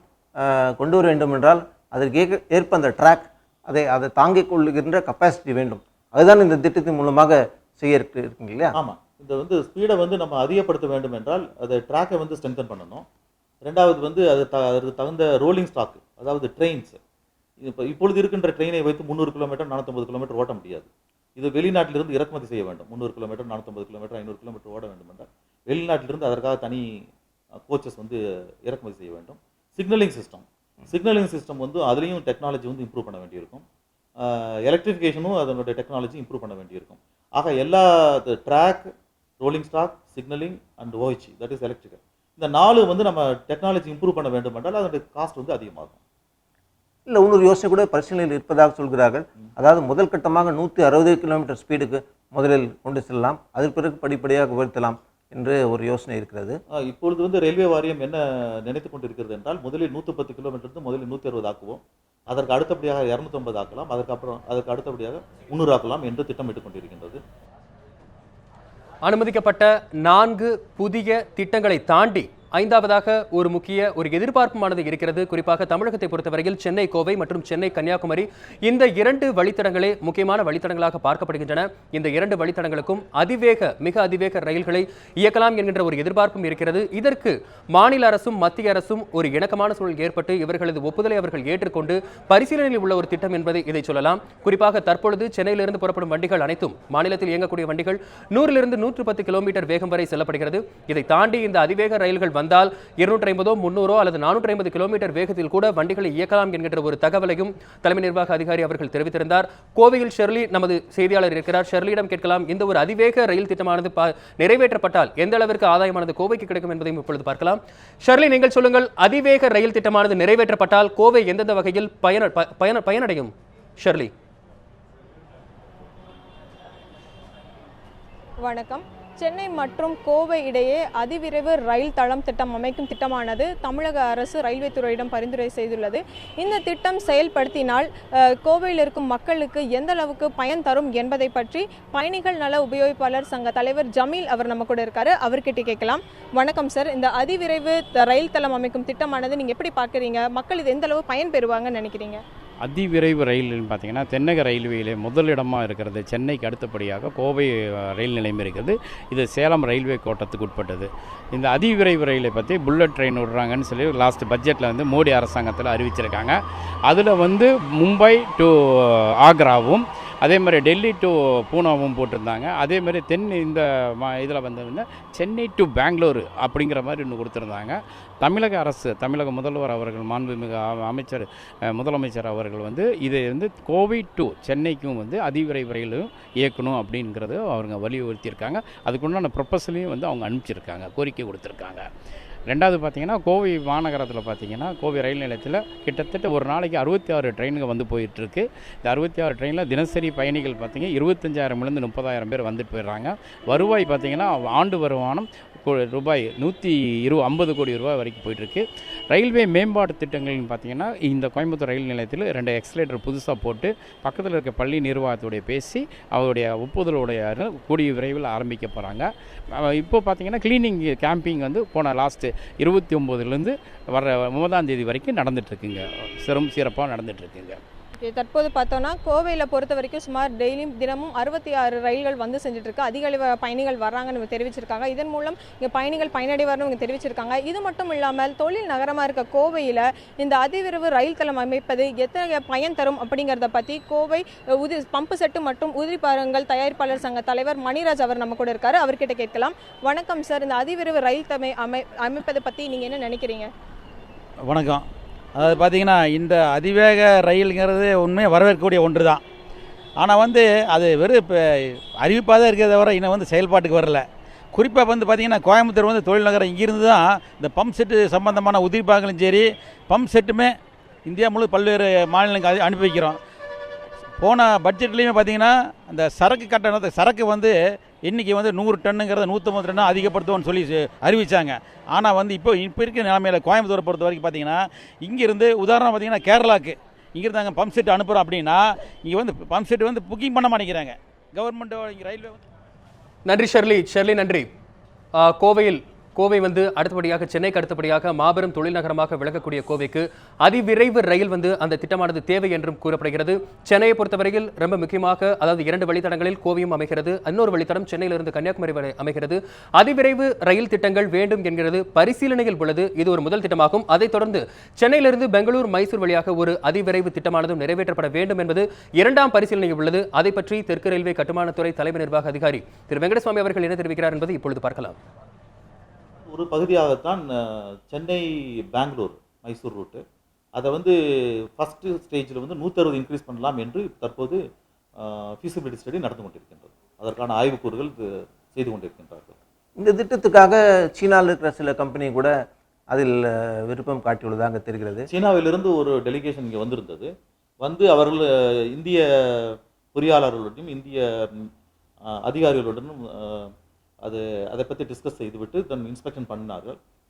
கொண்டு வர வேண்டும் என்றால் அதற்கு ஏற்ப அந்த ட்ராக் அதை தாங்கிக் கொள்ளுகின்ற கப்பாசிட்டி வேண்டும். அதுதான் இந்த திட்டத்தின் மூலமாக செய்ய இருக்குங்க இல்லையா? ஆமாம், இந்த வந்து ஸ்பீடை வந்து நம்ம அதிகப்படுத்த வேண்டும் என்றால் அதை ட்ராக்கை வந்து ஸ்ட்ரென்தன் பண்ணணும். ரெண்டாவது வந்து அதற்கு தகுந்த ரோலிங் ஸ்டாக், அதாவது ட்ரெயின்ஸ். இப்பொழுது இருக்கின்ற ட்ரெயினை வைத்து 300 கிலோமீட்டர் 450 கிலோமீட்டர் ஓட்ட முடியாது. இது வெளிநாட்டிலிருந்து இறக்குமதி செய்ய வேண்டும். 300 கிலோமீட்டர் 450 கிலோமீட்டர் 500 கிலோமீட்டர் ஓட வேண்டும் என்றால் வெளிநாட்டிலிருந்து அதற்காக தனி கோச்சஸ் வந்து இறக்குமதி செய்ய வேண்டும். சிக்னலிங் சிஸ்டம் வந்து அதுலேயும் டெக்னாலஜி வந்து இம்ப்ரூவ் பண்ண வேண்டியிருக்கும். எலக்ட்ரிஃபிகேஷனும் அதனுடைய டெக்னாலஜி இம்ப்ரூவ் பண்ண வேண்டியிருக்கும். ஆக எல்லா track, rolling stock, signalling and O H, that is electrical, இந்த 4 வந்து நம்ம டெக்னாலஜி இம்ப்ரூவ் பண்ண வேண்டும் என்றால் அதனுடைய காஸ்ட் வந்து அதிகமாகும். இல்லை, இன்னொரு யோசனை கூட பரிசீலனையில் இருப்பதாக சொல்கிறார்கள். அதாவது முதல் கட்டமாக 160 கிலோமீட்டர் ஸ்பீடுக்கு முதலில் கொண்டு செல்லலாம், அதற்கு பிறகு படிப்படியாக உயர்த்தலாம் என்று ஒரு யோசனை இருக்கிறது. இப்பொழுது வந்து ரயில்வே வாரியம் என்ன நினைத்து கொண்டிருக்கிறது என்றால், முதலில் 110 கிலோமீட்டர் முதலில் 160 ஆக்குவோம், அதற்கு அடுத்தபடியாக 250 ஆக்கலாம், அதற்கு அடுத்தபடியாக 300 ஆக்கலாம் என்று திட்டமிட்டுக் கொண்டிருக்கின்றது. அனுமதிக்கப்பட்ட 4 புதிய திட்டங்களை தாண்டி ஐந்தாவதாக ஒரு முக்கிய எதிர்பார்ப்புமானது இருக்கிறது. குறிப்பாக தமிழகத்தை பொறுத்தவரையில் சென்னை கோவை மற்றும் சென்னை கன்னியாகுமரி இந்த 2 வழித்தடங்களே முக்கியமான வழித்தடங்களாக பார்க்கப்படுகின்றன. இந்த 2 வழித்தடங்களுக்கும் மிக அதிவேக ரயில்களை இயக்கலாம் என்கின்ற ஒரு எதிர்பார்ப்பும் இருக்கிறது. இதற்கு மாநில அரசும் மத்திய அரசும் ஒரு இணக்கமான சூழல் ஏற்பட்டு இவர்களது ஒப்புதலை அவர்கள் ஏற்றுக்கொண்டு பரிசீலனையில் உள்ள ஒரு திட்டம் என்பதை இதை சொல்லலாம். குறிப்பாக தற்பொழுது சென்னையிலிருந்து புறப்படும் வண்டிகள் அனைத்தும் மாநிலத்தில் இயங்கக்கூடிய வண்டிகள் 100 110 கிலோமீட்டர் வேகம் வரை செல்லப்படுகிறது. இதை தாண்டி இந்த அதிவேக ரயில்கள் வந்தால் 250 300 அல்லது 450 கிலோமீட்டர் வேகத்தில் கூட வண்டிகளை இயக்கலாம் என்கின்ற ஒரு தகவலையும் தலைமை நிர்வாக அதிகாரி அவர்கள் தெரிவித்திருந்தார். கோவையில் ஷெர்லி நமது செய்தியாளர் இருக்கிறார். ஷெர்லியிடம் கேட்கலாம், இந்த ஒரு அதிவேக ரயில் திட்டமானது நிறைவேற்றப்பட்டால் எந்த அளவிற்கு ஆதாயமானது கோவைக்கு கிடைக்கும் என்பதையும் இப்பொழுது பார்க்கலாம். ஷெர்லி, நீங்கள் சொல்லுங்கள், அதிவேக ரயில் திட்டமானது நிறைவேற்றப்பட்டால் கோவை எந்தெந்த வகையில் பயனடையும்? ஷெர்லி. வணக்கம். சென்னை மற்றும் கோவை இடையே அதிவிரைவு ரயில் தளம் திட்டம் அமைக்கும் திட்டமானது தமிழக அரசு ரயில்வே துறையிடம் பரிந்துரை செய்துள்ளது. இந்த திட்டம் செயல்படுத்தினால் கோவையில் இருக்கும் மக்களுக்கு எந்த அளவுக்கு பயன் தரும் என்பதை பற்றி பயணிகள் நல உபயோகிப்பாளர் சங்க தலைவர் ஜமீல் அவர் நம்ம கூட இருக்காரு. அவர்கிட்ட கேட்கலாம். வணக்கம் சார். இந்த அதிவிரைவு ரயில் தளம் அமைக்கும் திட்டமானது நீங்கள் எப்படி பார்க்குறீங்க? மக்கள் இது எந்த அளவு பயன் பெறுவாங்கன்னு நினைக்கிறீங்க? அதிவிரைவு ரயில்னு பார்த்தீங்கன்னா தென்னக ரயில்வேயிலே முதலிடமாக இருக்கிறது. சென்னைக்கு அடுத்தபடியாக கோவை ரயில் நிலையம் இருக்கிறது. இது சேலம் ரயில்வே கோட்டத்துக்கு உட்பட்டது. இந்த அதிவிரைவு ரயிலை பற்றி புல்லட் ட்ரெயின் விடுறாங்கன்னு சொல்லி லாஸ்ட் பட்ஜெட்டில் வந்து மோடி அரசாங்கத்தில் அறிவிச்சிருக்காங்க. அதில் வந்து மும்பை டு ஆக்ராவும் அதே மாதிரி டெல்லி டு பூனாவும் போட்டிருந்தாங்க. அதே மாதிரி இந்த இதில் வந்து சென்னை டு பெங்களூரு அப்படிங்கிற மாதிரி இன்னும் கொடுத்துருந்தாங்க. தமிழக அரசு, தமிழக முதல்வர் அவர்கள், மாண்புமிகு அமைச்சர் முதலமைச்சர் அவர்கள் வந்து இதை வந்து கோவை டு சென்னைக்கும் வந்து அதிவிரைவு ரயிலும் இயக்கணும் அப்படிங்கிறது அவங்க வலியுறுத்தியிருக்காங்க. அதுக்குண்டான ப்ரொபோசலையும் வந்து அவங்க அனுப்பிச்சிருக்காங்க, கோரிக்கை கொடுத்துருக்காங்க. ரெண்டாவது பார்த்திங்கன்னா கோவை மாநகரத்தில் பார்த்திங்கன்னா கோவை ரயில் நிலையத்தில் கிட்டத்தட்ட ஒரு நாளைக்கு 66 ட்ரெயினுங்க வந்து போயிட்டுருக்கு. இந்த 66 ட்ரெயினில் தினசரி பயணிகள் பார்த்திங்கன்னா 25,000 30,000 பேர் வந்துட்டு போயிடுறாங்க. வருவாய் பார்த்திங்கன்னா ஆண்டு வருமானம் ரூபாய் 150 கோடி ரூபாய் வரைக்கும் போயிட்டுருக்கு. ரயில்வே மேம்பாட்டு திட்டங்கள்னு பார்த்திங்கன்னா இந்த கோயம்புத்தூர் ரயில் நிலையத்தில் 2 எக்ஸலேட்டர் புதுசாக போட்டு பக்கத்தில் இருக்க பள்ளி நிர்வாகத்தோடைய பேசி அவருடைய ஒப்புதலுடைய கூடிய விரைவில் ஆரம்பிக்க போகிறாங்க. இப்போ பார்த்திங்கன்னா கிளீனிங் கேம்பிங் வந்து போன லாஸ்ட்டு 29 வர 30ஆம் தேதி வரைக்கும் நடந்துகிட்ருக்குங்க. சிறப்பாக நடந்துகிட்ருக்குங்க. தற்போது பார்த்தோன்னா கோவையில் பொறுத்த வரைக்கும் சுமார் தினமும் 66 ரயில்கள் வந்து செஞ்சுட்ருக்கு. அதிக அளவு பயணிகள் வர்றாங்கன்னு தெரிவிச்சிருக்காங்க. இதன் மூலம் இங்கே பயணிகள் பயனடைவார்னு இங்கே தெரிவிச்சிருக்காங்க. இது மட்டும் இல்லாமல் தொழில் நகரமாக இருக்க கோவையில் இந்த அதிவிரைவு ரயில் தளம் அமைப்பது எத்தனை பயன் தரும் அப்படிங்கிறத பற்றி கோவை பம்பு செட்டு மற்றும் உதிரிபாகங்கள் தயாரிப்பாளர் சங்க தலைவர் மணிராஜ் அவர் நம்ம கூட இருக்காரு. அவர்கிட்ட கேட்கலாம். வணக்கம் சார். இந்த அதிவிரைவு ரயில் அமைப்பதை பற்றி நீங்கள் என்ன நினைக்கிறீங்க? வணக்கம். அதாவது பார்த்திங்கன்னா இந்த அதிவேக ரயிலுங்கிறது உண்மையாக வரவேற்கக்கூடிய ஒன்று தான். ஆனால் வந்து அது வெறும் இப்போ அறிவிப்பாக தான் இருக்கிறத தவிர இன்னும் வந்து செயல்பாட்டுக்கு வரல. குறிப்பாக வந்து பார்த்திங்கன்னா கோயம்புத்தூர் வந்து தொழில் நகரம் இங்கிருந்து தான் இந்த பம்ப் செட்டு சம்பந்தமான உதிரிபாகங்களும் சரி பம்ப் செட்டுமே இந்தியா முழு பல்வேறு மாநிலங்களுக்கு அனுப்பி வைக்கிறோம். போன பட்ஜெட்லேயுமே பார்த்திங்கன்னா அந்த சரக்கு கட்டணத்தை சரக்கு வந்து இன்றைக்கி வந்து 100 டன்னுங்கிறத 150 டன்னு அதிகப்படுத்துவோன்னு சொல்லி அறிவித்தாங்க. ஆனால் வந்து இப்போ இருக்கிற நிலைமையில் கோயம்புத்தூரை பொறுத்த வரைக்கும் பார்த்திங்கன்னா இங்கேருந்து உதாரணம் பார்த்திங்கன்னா கேரளாவுக்கு இங்கிருந்து நாங்கள் பம்ப் செட் அனுப்புகிறோம் அப்படின்னா இங்கே வந்து பம்ப் செட் வந்து புக்கிங் பண்ண மாட்டேங்கிறாங்க கவர்மெண்ட் இங்கே ரயில்வே. நன்றி ஷெர்லி, நன்றி. கோவை வந்து அடுத்தபடியாக சென்னைக்கு அடுத்தபடியாக மாபெரும் தொழில் நகரமாக விளக்கக்கூடிய கோவைக்கு அதிவிரைவு ரயில் வந்து அந்த திட்டமானது தேவை என்றும் கூறப்படுகிறது. சென்னையை பொறுத்தவரையில் ரொம்ப முக்கியமாக, அதாவது 2 வழித்தடங்களில் கோவையும் அமைகிறது, இன்னொரு வழித்தடம் சென்னையிலிருந்து கன்னியாகுமரி வரை அமைகிறது. அதிவிரைவு ரயில் திட்டங்கள் வேண்டும் என்கிறது பரிசீலனையில் உள்ளது. இது ஒரு முதல் திட்டமாகும். அதைத் தொடர்ந்து சென்னையிலிருந்து பெங்களூர் மைசூர் வழியாக ஒரு அதிவிரைவு திட்டமானதும் நிறைவேற்றப்பட வேண்டும் என்பது 2ஆம் பரிசீலனையில் உள்ளது. அதை பற்றி தெற்கு ரயில்வே கட்டுமானத்துறை தலைமை நிர்வாக அதிகாரி திரு வெங்கடசுவாமி அவர்கள் என்ன தெரிவிக்கிறார் என்பதை இப்பொழுது பார்க்கலாம். ஒரு பகுதியாகத்தான் சென்னை பெங்களூர் மைசூர் ரூட்டு அதை வந்து ஃபஸ்ட்டு ஸ்டேஜில் வந்து 160 இன்க்ரீஸ் பண்ணலாம் என்று தற்போது ஃபீசிபிலிட்டி ஸ்டடி நடந்து கொண்டிருக்கின்றது. அதற்கான ஆய்வுக்கூறுகள் செய்து கொண்டிருக்கின்றார்கள். இந்த திட்டத்துக்காக சீனாவில் இருக்கிற சில கம்பெனி கூட அதில் விருப்பம் காட்டியுள்ளதாக தெரிகிறது. சீனாவிலிருந்து ஒரு டெலிகேஷன் இங்கே வந்திருந்தது. அவர்கள் இந்திய பொறியாளர்களுடனும் இந்திய அதிகாரிகளுடனும் அதை பற்றி டிஸ்கஸ் செய்துவிட்டு இன்ஸ்பெக்ஷன்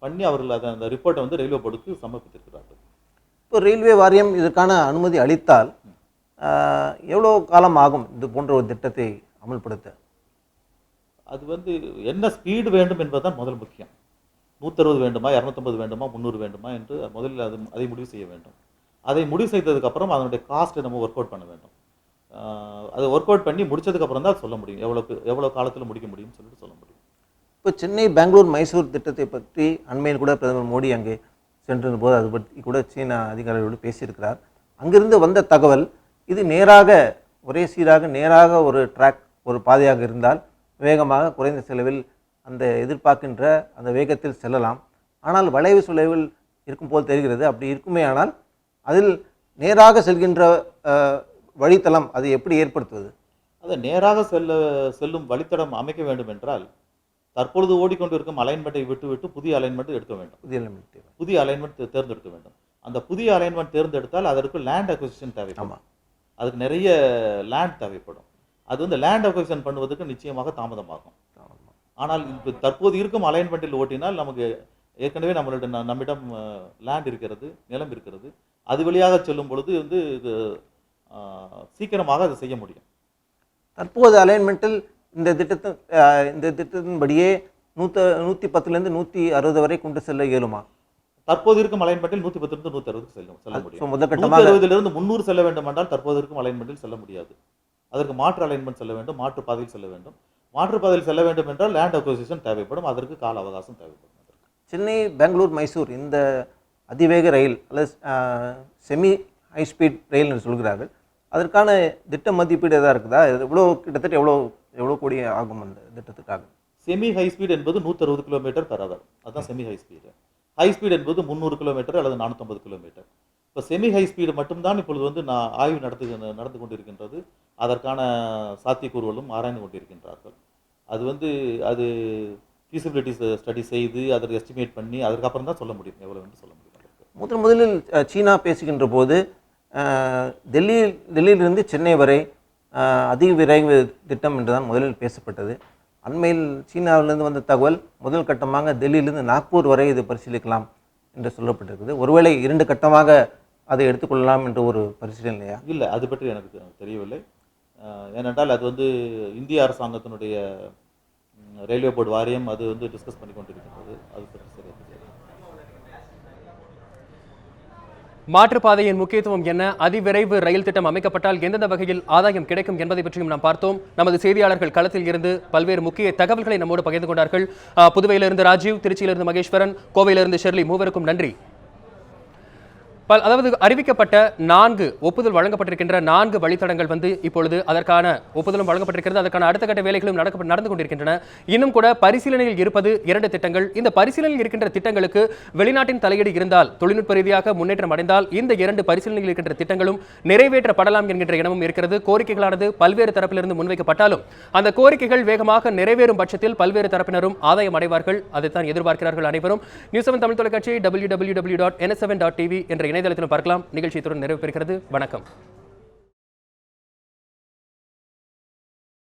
பண்ணி அவர்கள் அந்த ரிப்போர்ட்டை வந்து ரயில்வே போர்டுக்கு சமர்ப்பித்திருக்கிறார்கள். இப்போ ரயில்வே வாரியம் இதற்கான அனுமதி அளித்தால் எவ்வளோ காலம் ஆகும் இது போன்ற ஒரு திட்டத்தை அமல்படுத்த? அது வந்து என்ன ஸ்பீடு வேண்டும் என்பதுதான் முதல் முக்கியம். 160 வேண்டுமா, 250 வேண்டுமா, 300 வேண்டுமா என்று முதலில் அதை முடிவு செய்ய வேண்டும். அதை முடிவு செய்ததுக்கப்புறம் அதனுடைய காஸ்ட்டை நம்ம ஒர்க் அவுட் பண்ண வேண்டும். அதை ஒர்க் அவுட் பண்ணி முடிச்சதுக்கப்புறம் தான் சொல்ல முடியும் எவ்வளோ காலத்தில் முடிக்க முடியும்னு சொல்லிட்டு சொல்ல முடியும். இப்போ சென்னை, பெங்களூர், மைசூர் திட்டத்தை பற்றி அண்மையில் கூட பிரதமர் மோடி அங்கே சென்றிருந்த போது அது பற்றி கூட சீன அதிகாரிகளோடு பேசியிருக்கிறார். அங்கிருந்து வந்த தகவல் இது நேராக ஒரே சீராக நேராக ஒரு ட்ராக், ஒரு பாதையாக இருந்தால் வேகமாக குறைந்த செலவில் அந்த எதிர்பார்க்கின்ற அந்த வேகத்தில் செல்லலாம். ஆனால் வளைவு சுளைவில் இருக்கும் போல் தெரிகிறது. அப்படி இருக்குமே ஆனால் அதில் நேராக செல்கின்ற வழித்தளம் அதை எப்படி ஏற்படுத்துவது? அதை நேராக செல்லும் வழித்தடம் அமைக்க வேண்டும் என்றால் தற்பொழுது ஓடிக்கொண்டிருக்கும் அலைன்மெண்ட்டை விட்டு புதிய அலைன்மெண்ட் எடுக்க வேண்டும். புதிய அலைன்மெண்ட் தேர்ந்தெடுக்க வேண்டும். அந்த புதிய அலைன்மெண்ட் தேர்ந்தெடுத்தால் அதற்கு லேண்ட் அக்விசிஷன் தேவைப்படும். அதுக்கு நிறைய லேண்ட் தேவைப்படும். அது வந்து லேண்ட் அக்விசிஷன் பண்ணுவதற்கு நிச்சயமாக தாமதமாகும். ஆனால் இப்போ தற்போது இருக்கும் அலைன்மெண்ட்டில் ஓட்டினால் நமக்கு ஏற்கனவே நம்மிடம் லேண்ட் இருக்கிறது, நிலம் இருக்கிறது. அது வழியாக செல்லும் பொழுது வந்து சீக்கிரமாக அதை செய்ய முடியும். தற்போது அலைன்மெண்ட்டில் இந்த திட்டத்தின்படியே 110 160 வரை கொண்டு செல்ல இயலுமா? தற்போது இருக்கும் அலைன்மெண்ட்டில் 110 160 செல்ல முடியும். 160 300 செல்ல வேண்டும் என்றால் தற்போது இருக்கும் அலைன்மெண்ட்டில் செல்ல முடியாது. அதற்கு மாற்று அலைன்மெண்ட் செல்ல வேண்டும், மாற்று பாதையில் செல்ல வேண்டும். மாற்று பாதையில் செல்ல வேண்டும் என்றால் லேண்ட் அக்விசிஷன் தேவைப்படும். அதற்கு கால அவகாசம் தேவைப்படும். சென்னை, பெங்களூர், மைசூர் இந்த அதிவேக ரயில் அல்லது செமி ஹை ஸ்பீட் ரயில் என்று சொல்கிறார்கள். அதற்கான திட்ட மதிப்பீடு எதாவது இருக்குதா? கிட்டத்தட்ட எவ்வளோ கோடி ஆகும் அந்த திட்டத்துக்காக? செமி ஹை ஸ்பீட் என்பது 160 கிலோமீட்டர் பெர் ஹவர். அதுதான் semi high speed. High speed என்பது 300 கிலோமீட்டர் அல்லது 450 கிலோமீட்டர். இப்போ செமி ஹை ஸ்பீடு மட்டும்தான் இப்பொழுது வந்து ஆய்வு நடந்து கொண்டிருக்கின்றது. அதற்கான சாத்தியக்கூறுகளும் ஆராய்ந்து கொண்டிருக்கின்றார்கள். அது ஃபீசிபிலிட்டி ஸ்டடி செய்து அதை எஸ்டிமேட் பண்ணி அதற்கப்புறம் தான் சொல்ல முடியும் எவ்வளோ என்று சொல்ல முடியும். முதலில் சீனா பேசுகின்ற போது டெல்லியிலிருந்து சென்னை வரை அதிக விரைவு திட்டம் என்று தான் முதலில் பேசப்பட்டது. அண்மையில் சீனாவிலிருந்து வந்த தகவல் முதல் கட்டமாக டெல்லியிலிருந்து நாக்பூர் வரை இது பரிசீலிக்கலாம் என்று சொல்லப்பட்டிருக்குது. ஒருவேளை 2 கட்டமாக அதை எடுத்துக்கொள்ளலாம் என்ற ஒரு பரிசீலனையா? இல்லை, அது பற்றி எனக்கு தெரியவில்லை. ஏனென்றால் அது வந்து இந்திய அரசாங்கத்தினுடைய ரயில்வே போர்டு வாரியம் அது வந்து டிஸ்கஸ் பண்ணி கொண்டிருக்கின்றது. அது பற்றி சரியாக மாற்றுப்பாதையின் முக்கியத்துவம் என்ன, அதிவிரைவு ரயில் திட்டம் அமைக்கப்பட்டால் எந்தெந்த வகையில் ஆதாயம் கிடைக்கும் என்பதை பற்றியும் நாம் பார்த்தோம். நமது செய்தியாளர்கள் களத்தில் இருந்து பல்வேறு முக்கிய தகவல்களை நம்மோடு பகிர்ந்து கொண்டார்கள். புதுவையிலிருந்து ராஜீவ், திருச்சியிலிருந்து மகேஸ்வரன், கோவையிலிருந்து ஷெர்லி, மூவருக்கும் நன்றி. அதாவது அறிவிக்கப்பட்ட 4 ஒப்புதல் வழங்கப்பட்டிருக்கின்ற 4 வழித்தடங்கள் வந்து இப்பொழுது அதற்கான ஒப்புதலும் வழங்கப்பட்டிருக்கிறது. அதற்கான அடுத்த கட்ட வேலைகளும் நடந்து கொண்டிருக்கின்றன. இன்னும் கூட பரிசீலனையில் இருப்பது 2 திட்டங்கள். இந்த பரிசீலனையில் இருக்கின்ற திட்டங்களுக்கு வெளிநாட்டின் தலையீடு இருந்தால், தொழில்நுட்ப ரீதியாக முன்னேற்றம் அடைந்தால் இந்த 2 பரிசீலனையில் இருக்கின்ற திட்டங்களும் நிறைவேற்றப்படலாம் என்கின்ற எண்ணமும் இருக்கிறது. கோரிக்கைகளானது பல்வேறு தரப்பிலிருந்து முன்வைக்கப்பட்டாலும் அந்த கோரிக்கைகள் வேகமாக நிறைவேறும் பட்சத்தில் பல்வேறு தரப்பினரும் ஆதாயம் அடைவார்கள். அதைத்தான் எதிர்பார்க்கிறார்கள் அனைவரும். நியூஸ் 7 தமிழ் தொலைக்காட்சியை www.ns7.tv என்ற இணையதளத்திலும் பார்க்கலாம். நிகழ்ச்சியுடன் நிறைவு பெறுகிறது. வணக்கம்.